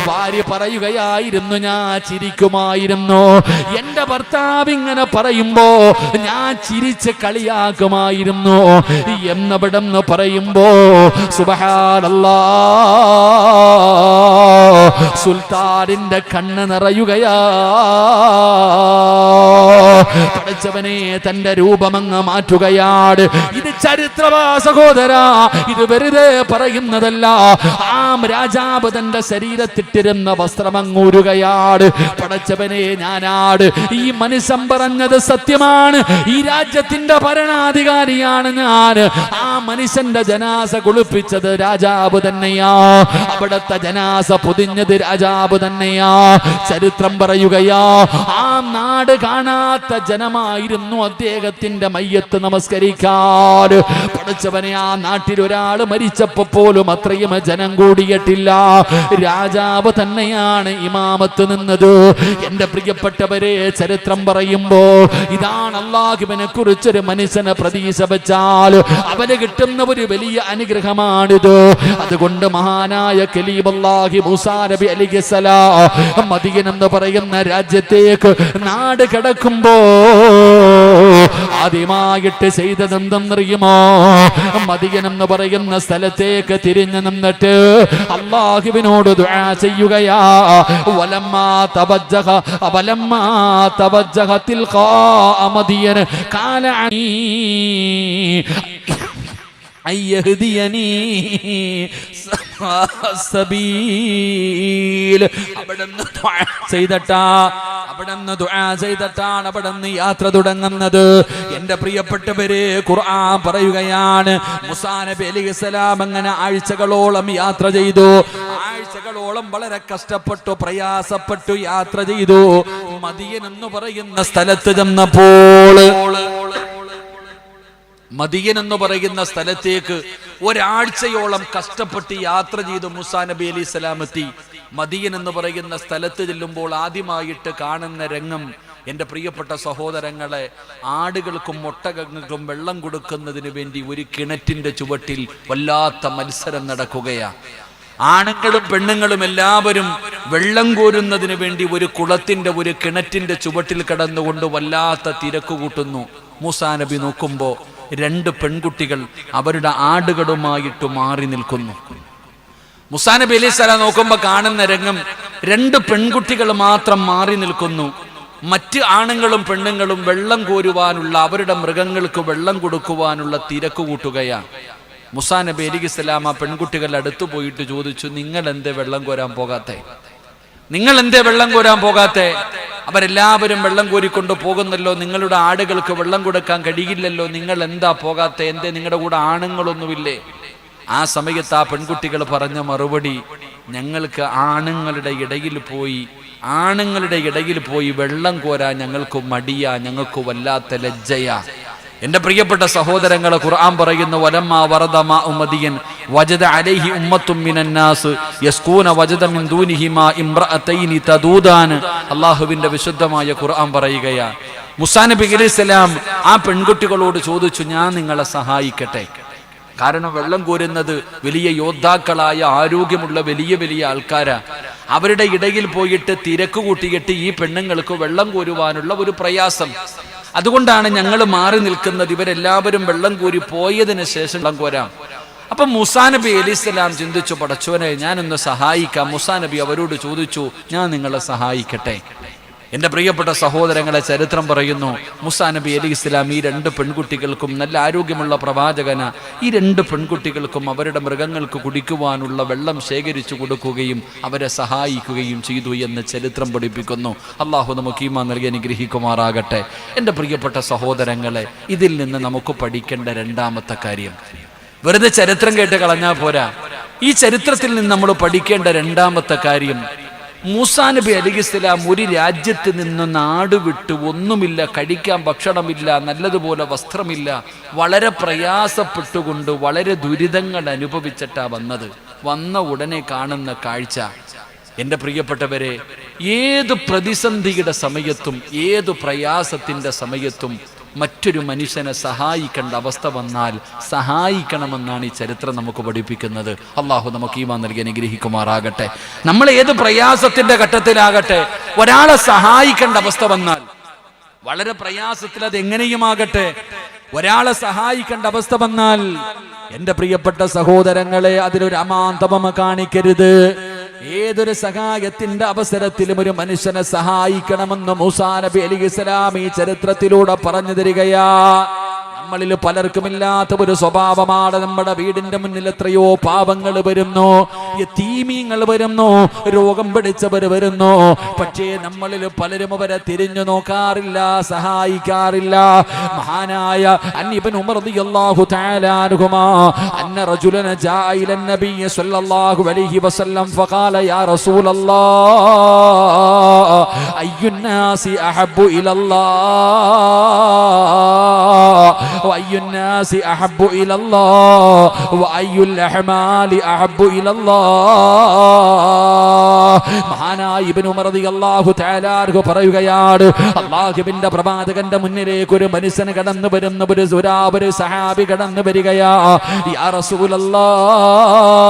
ഭാര്യ പറയുകയായിരുന്നു, ഞാൻ ചിരിക്കുമായിരുന്നു. എന്റെ ഭർത്താവ് ഇങ്ങനെ പറയുമ്പോ ഞാൻ ചിരിച്ച് കളിയാക്കുമായിരുന്നു എന്നവിടെന്ന് പറയുമ്പോ സുബ്ഹാനല്ലാഹ്, സുൽത്താനിന്റെ കണ്ണ് നിറയുകയാ. പഠിച്ചവനെ, തന്റെ രൂപമങ്ങ് മാറ്റുകയാണ്. ഇത് ചരിത്രമാ സഹോദരാ, ഇത് വെറുതെ പറയുന്നതല്ല. ആ രാജാവ് തന്റെ ശരീരത്തിട്ടിരുന്ന വസ്ത്രമങ്ങൂരുകയാണ്. പഠിച്ചവനെ, ഞാനാട് ഈ മനുഷ്യൻ പറഞ്ഞത് സത്യമാണ്, ഈ രാജ്യത്തിന്റെ ഭരണാധികാരിയാണ് ഞാൻ. ആ മനുഷ്യന്റെ ജനാസ കുളിപ്പിച്ചത് രാജാവ് തന്നെയാ, അവിടുത്തെ ജനാസ പൊതിഞ്ഞത് രാജാവ് തന്നെയാ. ചരിത്രം പറയുകയാ, ആ നാട് കാണാത്ത ജനമായിരുന്നു അദ്ദേഹത്തിന്റെ മയ്യത്ത് നമസ്കരിക്കാൻ. പഠിച്ചവനെ, ആ നാട്ടിൽ ഒരാൾ മരിച്ചപ്പോ പോലും അത്രയും ജനം കൂടിയിട്ടില്ല. രാജാവ് തന്നെയാണ് ഇമാമത്ത് നിന്നത്. എന്റെ പ്രിയപ്പെട്ടവരെ, ചരിത്രം പറയുമ്പോ ഇതാണ് അല്ലാഹുവിനെ കുറിച്ചൊരു മനുഷ്യനെ പ്രതീക്ഷ വെച്ചാൽ അവന് കിട്ടുന്ന ഒരു വലിയ അനുഗ്രഹമാണിത്. അതുകൊണ്ട് മഹാനായ കലീമുല്ലാഹി മൂസാ നബി അലൈഹിസ്സലാം മദീന എന്ന് പറയുന്ന രാജ്യത്തേക്ക് നാട് കിടക്കുമ്പോ ആദ്യമായിട്ട് ചെയ്തതെന്തെന്നറിയുമോ? മദീന എന്ന് പറയുന്ന സ്ഥലത്തേക്ക് തിരിഞ്ഞു നിന്നിട്ട് അല്ലാഹുവിനോട് ദുആ ചെയ്യുകയാ. വലമ്മാ തവജ്ജഹ തിൽഖാ മദിയന ഖാല അയ്യഹ്ദിയനി സബീൽ. അവിടുന്ന് ദുആ ചെയ്തിട്ടാണ് അവിടുന്ന് യാത്ര തുടങ്ങുന്നത്. എന്റെ പ്രിയപ്പെട്ടവരെ, ഖുർആൻ പറയുകയാണ്, മൂസാ നബി അലൈഹിസ്സലാം അങ്ങനെ ആഴ്ചകളോളം യാത്ര ചെയ്തു. ആഴ്ചകളോളം വളരെ കഷ്ടപ്പെട്ടു, പ്രയാസപ്പെട്ടു യാത്ര ചെയ്തു. മദീന എന്ന് പറയുന്ന സ്ഥലത്ത് ചെന്നപ്പോൾ, മദീന എന്ന് പറയുന്ന സ്ഥലത്തേക്ക് ഒരാഴ്ചയോളം കഷ്ടപ്പെട്ട് യാത്ര ചെയ്തു മൂസാ നബി അലൈഹി സ്വലാം എത്തി. മദീന എന്ന് പറയുന്ന സ്ഥലത്ത് ചെല്ലുമ്പോൾ ആദ്യമായിട്ട് കാണുന്ന രംഗം, എൻ്റെ പ്രിയപ്പെട്ട സഹോദരങ്ങളെ, ആടുകൾക്കും ഒട്ടകങ്ങൾക്കും വെള്ളം കൊടുക്കുന്നതിന് വേണ്ടി ഒരു കിണറ്റിന്റെ ചുവട്ടിൽ വല്ലാത്ത മത്സരം നടക്കുകയാണ്. ആണുങ്ങളും പെണ്ണുങ്ങളും എല്ലാവരും വെള്ളം കോരുന്നതിന് വേണ്ടി ഒരു കുളത്തിന്റെ, ഒരു കിണറ്റിന്റെ ചുവട്ടിൽ കിടന്നുകൊണ്ട് വല്ലാത്ത തിരക്ക് കൂട്ടുന്നു. മൂസാ നബി നോക്കുമ്പോ രണ്ട് പെൺകുട്ടികൾ അവരുടെ ആടുകളുമായിട്ട് മാറി നിൽക്കുന്നു. മൂസാ നബി അലൈഹി സ്വലാം നോക്കുമ്പോ കാണുന്ന രംഗം, 2 പെൺകുട്ടികൾ മാത്രം മാറി നിൽക്കുന്നു. മറ്റ് ആണുങ്ങളും പെണ്ണുങ്ങളും വെള്ളം കോരുവാനുള്ള, അവരുടെ മൃഗങ്ങൾക്ക് വെള്ളം കൊടുക്കുവാനുള്ള തിരക്ക് കൂട്ടുകയാണ്. മൂസാ നബി അലൈഹിസ്സലാം ആ പെൺകുട്ടികളുടെ അടുത്ത് പോയിട്ട് ചോദിച്ചു, നിങ്ങൾ എന്തേ വെള്ളം കോരാൻ പോകാത്തെ? നിങ്ങൾ എന്തേ വെള്ളം കോരാൻ പോകാത്തെ? അവരെല്ലാവരും വെള്ളം കോരിക്കൊണ്ട് പോകുന്നല്ലോ, നിങ്ങളുടെ ആടുകൾക്ക് വെള്ളം കൊടുക്കാൻ കഴിയില്ലല്ലോ, നിങ്ങൾ എന്താ പോകാത്തെ? എന്തേ നിങ്ങളുടെ കൂടെ ആണുങ്ങളൊന്നുമില്ലേ? ആ സമയത്ത് ആ പെൺകുട്ടികൾ പറഞ്ഞ മറുപടി, ഞങ്ങൾക്ക് ആണുങ്ങളുടെ ഇടയിൽ പോയി വെള്ളം കോരാൻ ഞങ്ങൾക്ക് മടിയാ, ഞങ്ങൾക്ക് വല്ലാത്ത ലജ്ജയാ. എന്റെ പ്രിയപ്പെട്ട സഹോദരങ്ങളെ, ഖുർആൻ പറയുന്നു, വലമ്മാ വറദ മാഉ മദിയൻ വജദ അലൈഹി ഉമ്മത്തും മിനൻ നാസ് യസ്കൂന വജദ മിൻ ദൂനിഹിമാ ഇംറഅതൈനി തദൂദാൻ. അല്ലാഹുവിന്റെ വിശുദ്ധമായ ഖുർആൻ പറയുകയാ, മൂസാ നബി അലൈഹിസ്സലാം ആ പെൺകുട്ടികളോട് ചോദിച്ചു, ഞാൻ നിങ്ങളെ സഹായിക്കട്ടെ? കാരണം വെള്ളം കോരുന്നത് വലിയ യോദ്ധാക്കളായ ആരോഗ്യമുള്ള വലിയ ആൾക്കാരാ. അവരുടെ ഇടയിൽ പോയിട്ട് തിരക്ക് കൂട്ടിയിട്ട് ഈ പെണ്ണുങ്ങൾക്ക് വെള്ളം കോരുവാനുള്ള ഒരു പ്രയാസം. അതുകൊണ്ടാണ് ഞങ്ങൾ മാറി നിൽക്കുന്നത്. ഇവരെല്ലാവരും വെള്ളം കോരി പോയതിനു ശേഷം വെള്ളം കോരാം. അപ്പൊ മൂസാ നബി അലൈഹിസ്സലാം ചിന്തിച്ചു, പടച്ചോനെ ഞാനൊന്ന് സഹായിക്കാം. മൂസാ നബി അവരോട് ചോദിച്ചു, ഞാൻ നിങ്ങളെ സഹായിക്കട്ടെ? എന്റെ പ്രിയപ്പെട്ട സഹോദരങ്ങളെ, ചരിത്രം പറയുന്നു, മൂസാ നബി അലൈഹിസ്സലാം ഈ 2 പെൺകുട്ടികൾക്കും, നല്ല ആരോഗ്യമുള്ള പ്രവാചകന, ഈ 2 പെൺകുട്ടികൾക്കും അവരുടെ മൃഗങ്ങൾക്ക് കുടിക്കുവാനുള്ള വെള്ളം ശേഖരിച്ചു കൊടുക്കുകയും അവരെ സഹായിക്കുകയും ചെയ്തു എന്ന് ചരിത്രം പഠിപ്പിക്കുന്നു. അള്ളാഹു നമുക്ക് ഈമാൻ നൽകി അനുഗ്രഹിക്കുമാറാകട്ടെ. എന്റെ പ്രിയപ്പെട്ട സഹോദരങ്ങളെ, ഇതിൽ നിന്ന് നമുക്ക് പഠിക്കേണ്ട 2ാമത്തെ കാര്യം, വെറുതെ ചരിത്രം കേട്ട് കളഞ്ഞാൽ പോരാ. ഈ ചരിത്രത്തിൽ നിന്ന് നമ്മൾ പഠിക്കേണ്ട 2ാമത്തെ കാര്യം, മൂസാ നബി അലൈഹിസ്സലാം ഒരു രാജ്യത്ത് നിന്ന് നാട് വിട്ട്, ഒന്നുമില്ല, കഴിക്കാൻ ഭക്ഷണമില്ല, നല്ലതുപോലെ വസ്ത്രമില്ല, വളരെ പ്രയാസപ്പെട്ടുകൊണ്ട് വളരെ ദുരിതങ്ങൾ അനുഭവിച്ചിട്ടാ വന്നത്. വന്ന ഉടനെ കാണുന്ന കാഴ്ച, എൻ്റെ പ്രിയപ്പെട്ടവരെ, ഏത് പ്രതിസന്ധിയുടെ സമയത്തും ഏത് പ്രയാസത്തിൻ്റെ സമയത്തും മറ്റൊരു മനുഷ്യനെ സഹായിക്കേണ്ട അവസ്ഥ വന്നാൽ സഹായിക്കണമെന്നാണ് ഈ ചരിത്രം നമുക്ക് പഠിപ്പിക്കുന്നത്. അള്ളാഹു നമുക്ക് ഈമാൻ നൽകി അനുഗ്രഹിക്കുമാറാകട്ടെ. നമ്മൾ ഏത് പ്രയാസത്തിന്റെ ഘട്ടത്തിലാകട്ടെ, ഒരാളെ സഹായിക്കേണ്ട അവസ്ഥ വന്നാൽ, വളരെ പ്രയാസത്തിൽ അത് എങ്ങനെയുമാകട്ടെ, ഒരാളെ സഹായിക്കേണ്ട അവസ്ഥ വന്നാൽ, എൻ്റെ പ്രിയപ്പെട്ട സഹോദരങ്ങളെ, അതിലൊരു അമാന്തമ കാണിക്കരുത്. ഏതൊരു സഹായത്തിന്റെ അവസരത്തിലും ഒരു മനുഷ്യനെ സഹായിക്കണമെന്ന് മൂസാ നബി അലൈഹിസ്സലാം ഈ ചരിത്രത്തിലൂടെ പറഞ്ഞു തരികയാ. നമ്മളിൽ പലർക്കുമില്ലാത്ത ഒരു സ്വഭാവമാണ്. നമ്മുടെ വീടിന്റെ മുന്നിൽ എത്രയോ പാവങ്ങൾ വരുന്നു, യതീമീങ്ങൾ വരുന്നു, രോഗം പിടിച്ചവർ വരുന്നു. പക്ഷേ നമ്മളിൽ പലരും അവരെ തിരിഞ്ഞു നോക്കാറില്ല, സഹായിക്കാറില്ല. മഹാനായ ഇബ്നു ഉമർ റളിയല്ലാഹു തആല അൻഹുമാ അന്ന റജുലൻ ജാഅ ഇല നബി സ്വല്ലല്ലാഹു അലൈഹി വസല്ലം ഫഖാല യാ റസൂലല്ലാഹ് അയ്യുൻ നാസി അഹബ്ബു ഇലല്ലാഹ് وأي الناس أحب إلى الله وأي الأعمال أحب إلى الله. മഹാനായ ഇബ്നു ഉമർ റളിയല്ലാഹു തആല അൻഹു പറയുകയാണ്, അല്ലാഹുവിന്റെ പ്രവാചകന്റെ മുന്നിലേക്ക് ഒരു മനുഷ്യൻ കടന്നു വരുന്ന ഒരു സഹാബി കടന്നു വരികയാ. യാ റസൂലല്ലാഹ്,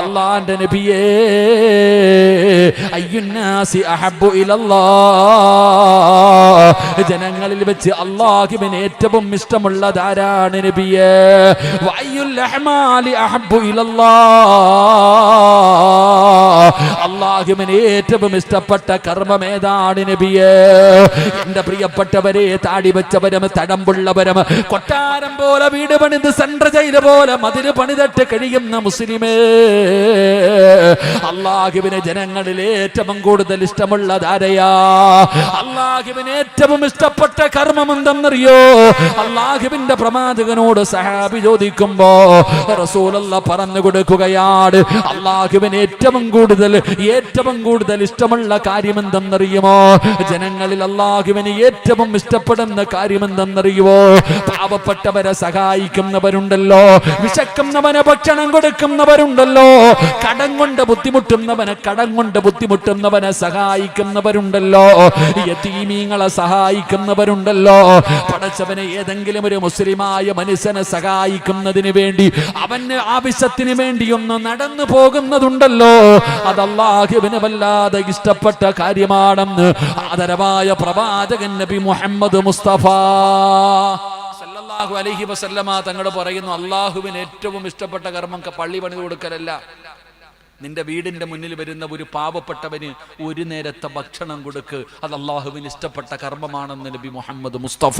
അല്ലാഹുവിന്റെ നബിയേ, അയ്യുൻ നാസി അഹബ്ബു ഇലല്ലാഹ്, ജനങ്ങളിൽ വെച്ച് അല്ലാഹുവിന് ഏറ്റവും ഇഷ്ടമുള്ളതാരാണ് നബിയേ? വഅയ്യുൽ അഅമാലി അഹബ്ബു ഇലല്ലാഹ്, അല്ലാഹുവിന് ഏറ്റവും ഇഷ്ടപ്പെട്ട കർമ്മം ഏതാണ് നബിയേ? എന്റെ പ്രിയപ്പെട്ടവരെ, താടി വെച്ചവരും തടമ്പുള്ളവരും കൊട്ടാരം പോലെ വീട് പണിത് സെൻട്രൽ ജയിൽ പോലെ മതിൽ പണിതിട്ട് കഴിയുന്ന മുസ്ലിമേ, അല്ലാഹുവിന് ജനങ്ങളിൽ ഏറ്റവും കൂടുതൽ ഇഷ്ടമുള്ളതാരയാ? അല്ലാഹുവിന് ഏറ്റവും ഇഷ്ടപ്പെട്ട കർമ്മം എന്തെന്നറിയോ? അല്ലാഹുവിന്റെ പ്രവാചകനോട് സഹാബി ചോദിക്കുമ്പോ റസൂലുള്ളാഹി പറഞ്ഞു കൊടുക്കുകയാണ്, അല്ലാഹുവിന് ഏറ്റവും കൂടുതൽ ഇഷ്ടമുള്ള കാര്യം എന്തെന്നറിയുമോ? ജനങ്ങളിൽ അല്ലാഹുവിന് ഏറ്റവും ഇഷ്ടപ്പെടുന്ന കാര്യം എന്തെന്നറിയുമോ? പാവപ്പെട്ടവരെ സഹായിക്കുന്നവരുണ്ടല്ലോ, വിശക്കുന്നവന് ഭക്ഷണം കൊടുക്കുന്നവരുണ്ടല്ലോ, കടം കൊണ്ട് ബുദ്ധിമുട്ടുന്നവനെ സഹായിക്കുന്നവരുണ്ടല്ലോ, യതീമീങ്ങളെ സഹായിക്കുന്നവരുണ്ടല്ലോ. പടച്ചവനെ, ഏതെങ്കിലും ഒരു മുസ്ലിമായ മനുഷ്യനെ സഹായിക്കുന്നതിന് വേണ്ടി, അവന് ആവശ്യത്തിന് വേണ്ടി ഒന്ന് നടന്നു പോകുന്നതുണ്ടല്ലോ, അത് അല്ലാഹുവിന് വല്ലാതെ ഇഷ്ടപ്പെട്ട കാര്യമാണെന്ന് ആദരവായ പ്രവാചകൻ നബി മുഹമ്മദ് മുസ്തഫ സല്ലല്ലാഹു അലൈഹി വസല്ലമ തങ്ങൾ പറയുന്നു. അല്ലാഹുവിന് ഏറ്റവും ഇഷ്ടപ്പെട്ട കർമ്മം പള്ളി പണിത് കൊടുക്കലല്ല. നിന്റെ വീടിന്റെ മുന്നിൽ വരുന്ന ഒരു പാവപ്പെട്ടവന് ഒരു നേരത്തെ ഭക്ഷണം കൊടുക്ക്. അത് അള്ളാഹുവിന് ഇഷ്ടപ്പെട്ട കർമ്മമാണെന്ന് നബി മുഹമ്മദ് മുസ്തഫ.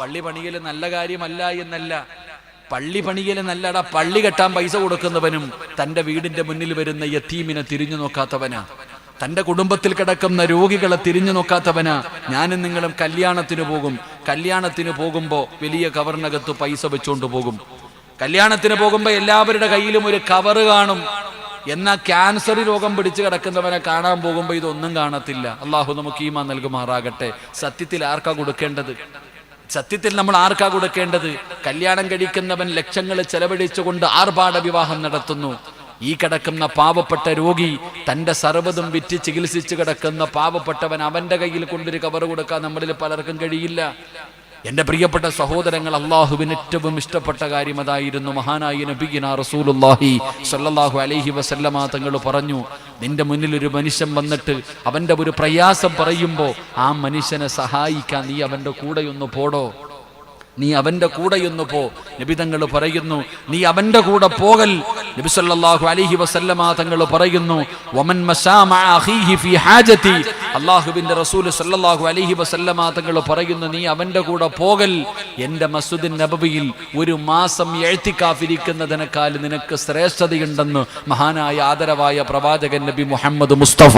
പള്ളി പണിയൽ നല്ല കാര്യമല്ല എന്നല്ല, പള്ളി പണിയൽ നല്ലടാ. പള്ളി കെട്ടാൻ പൈസ കൊടുക്കുന്നവനും തന്റെ വീടിന്റെ മുന്നിൽ വരുന്ന യതീമിനെ തിരിഞ്ഞു നോക്കാത്തവനാ, തന്റെ കുടുംബത്തിൽ കിടക്കുന്ന രോഗികളെ തിരിഞ്ഞു നോക്കാത്തവനാ. ഞാനും നിങ്ങളും കല്യാണത്തിന് പോകുമ്പോ വലിയ കവറിനകത്ത് പൈസ വെച്ചുകൊണ്ട് പോകും. കല്യാണത്തിന് പോകുമ്പോ എല്ലാവരുടെ കയ്യിലും ഒരു കവറ് കാണും. എന്നാൽ ക്യാൻസർ രോഗം പിടിച്ചു കിടക്കുന്നവനെ കാണാൻ പോകുമ്പോ ഇതൊന്നും കാണത്തില്ല. അള്ളാഹു നമുക്ക് ഈമാൻ നൽകുമാറാകട്ടെ. സത്യത്തിൽ ആർക്കാ കൊടുക്കേണ്ടത്? നമ്മൾ ആർക്കാ കൊടുക്കേണ്ടത്? കല്യാണം കഴിക്കുന്നവൻ ലക്ഷങ്ങൾ ചെലവഴിച്ചുകൊണ്ട് ആർഭാട വിവാഹം നടത്തുന്നു. ഈ കിടക്കുന്ന പാവപ്പെട്ട രോഗി തന്റെ സർവ്വതും വിറ്റ് ചികിത്സിച്ച് കിടക്കുന്ന പാവപ്പെട്ടവൻ അവന്റെ കയ്യിൽ കൊണ്ടൊരു കവറ് കൊടുക്കാൻ നമ്മളിൽ പലർക്കും കഴിയില്ല. എന്റെ പ്രിയപ്പെട്ട സഹോദരങ്ങൾ, അള്ളാഹുവിന് ഏറ്റവും ഇഷ്ടപ്പെട്ട കാര്യം അതായിരുന്നു. മഹാനായ നബിയിന റസൂലുള്ളാഹി സ്വല്ലല്ലാഹു അലൈഹി വസല്ലമ തങ്ങൾ പറഞ്ഞു, നിന്റെ മുന്നിൽ ഒരു മനുഷ്യൻ വന്നിട്ട് അവന്റെ ഒരു പ്രയാസം പറയുമ്പോൾ ആ മനുഷ്യനെ സഹായിക്കാൻ നീ അവന്റെ കൂടെയൊന്ന് പോടോ, നീ അവന്റെ കൂടെയൊന്ന് പോ. നബി തങ്ങൾ പറയുന്നു, നീ അവന്റെ കൂടെ പോകൽ. നബി സല്ലല്ലാഹു അലൈഹി വസല്ലമ തങ്ങൾ പറയുന്നു, വമൻ മശാ മഅ അഖീഹി ഫീ ഹാജതി. അല്ലാഹുവിന്റെ റസൂൽ സല്ലല്ലാഹു അലൈഹി വസല്ലമ തങ്ങൾ പറയുന്നു, നീ അവന്റെ കൂടെ പോകൽ എന്റെ മസ്ജിദുൻ നബവിയിൽ ഒരു മാസം ഇഅ്തികാഫിരിക്കുന്നതിനേക്കാൾ നിനക്ക് ശ്രേഷ്ഠതയുണ്ടെന്ന് മഹാനായ ആദരവായ പ്രവാചകൻ നബി മുഹമ്മദ് മുസ്തഫ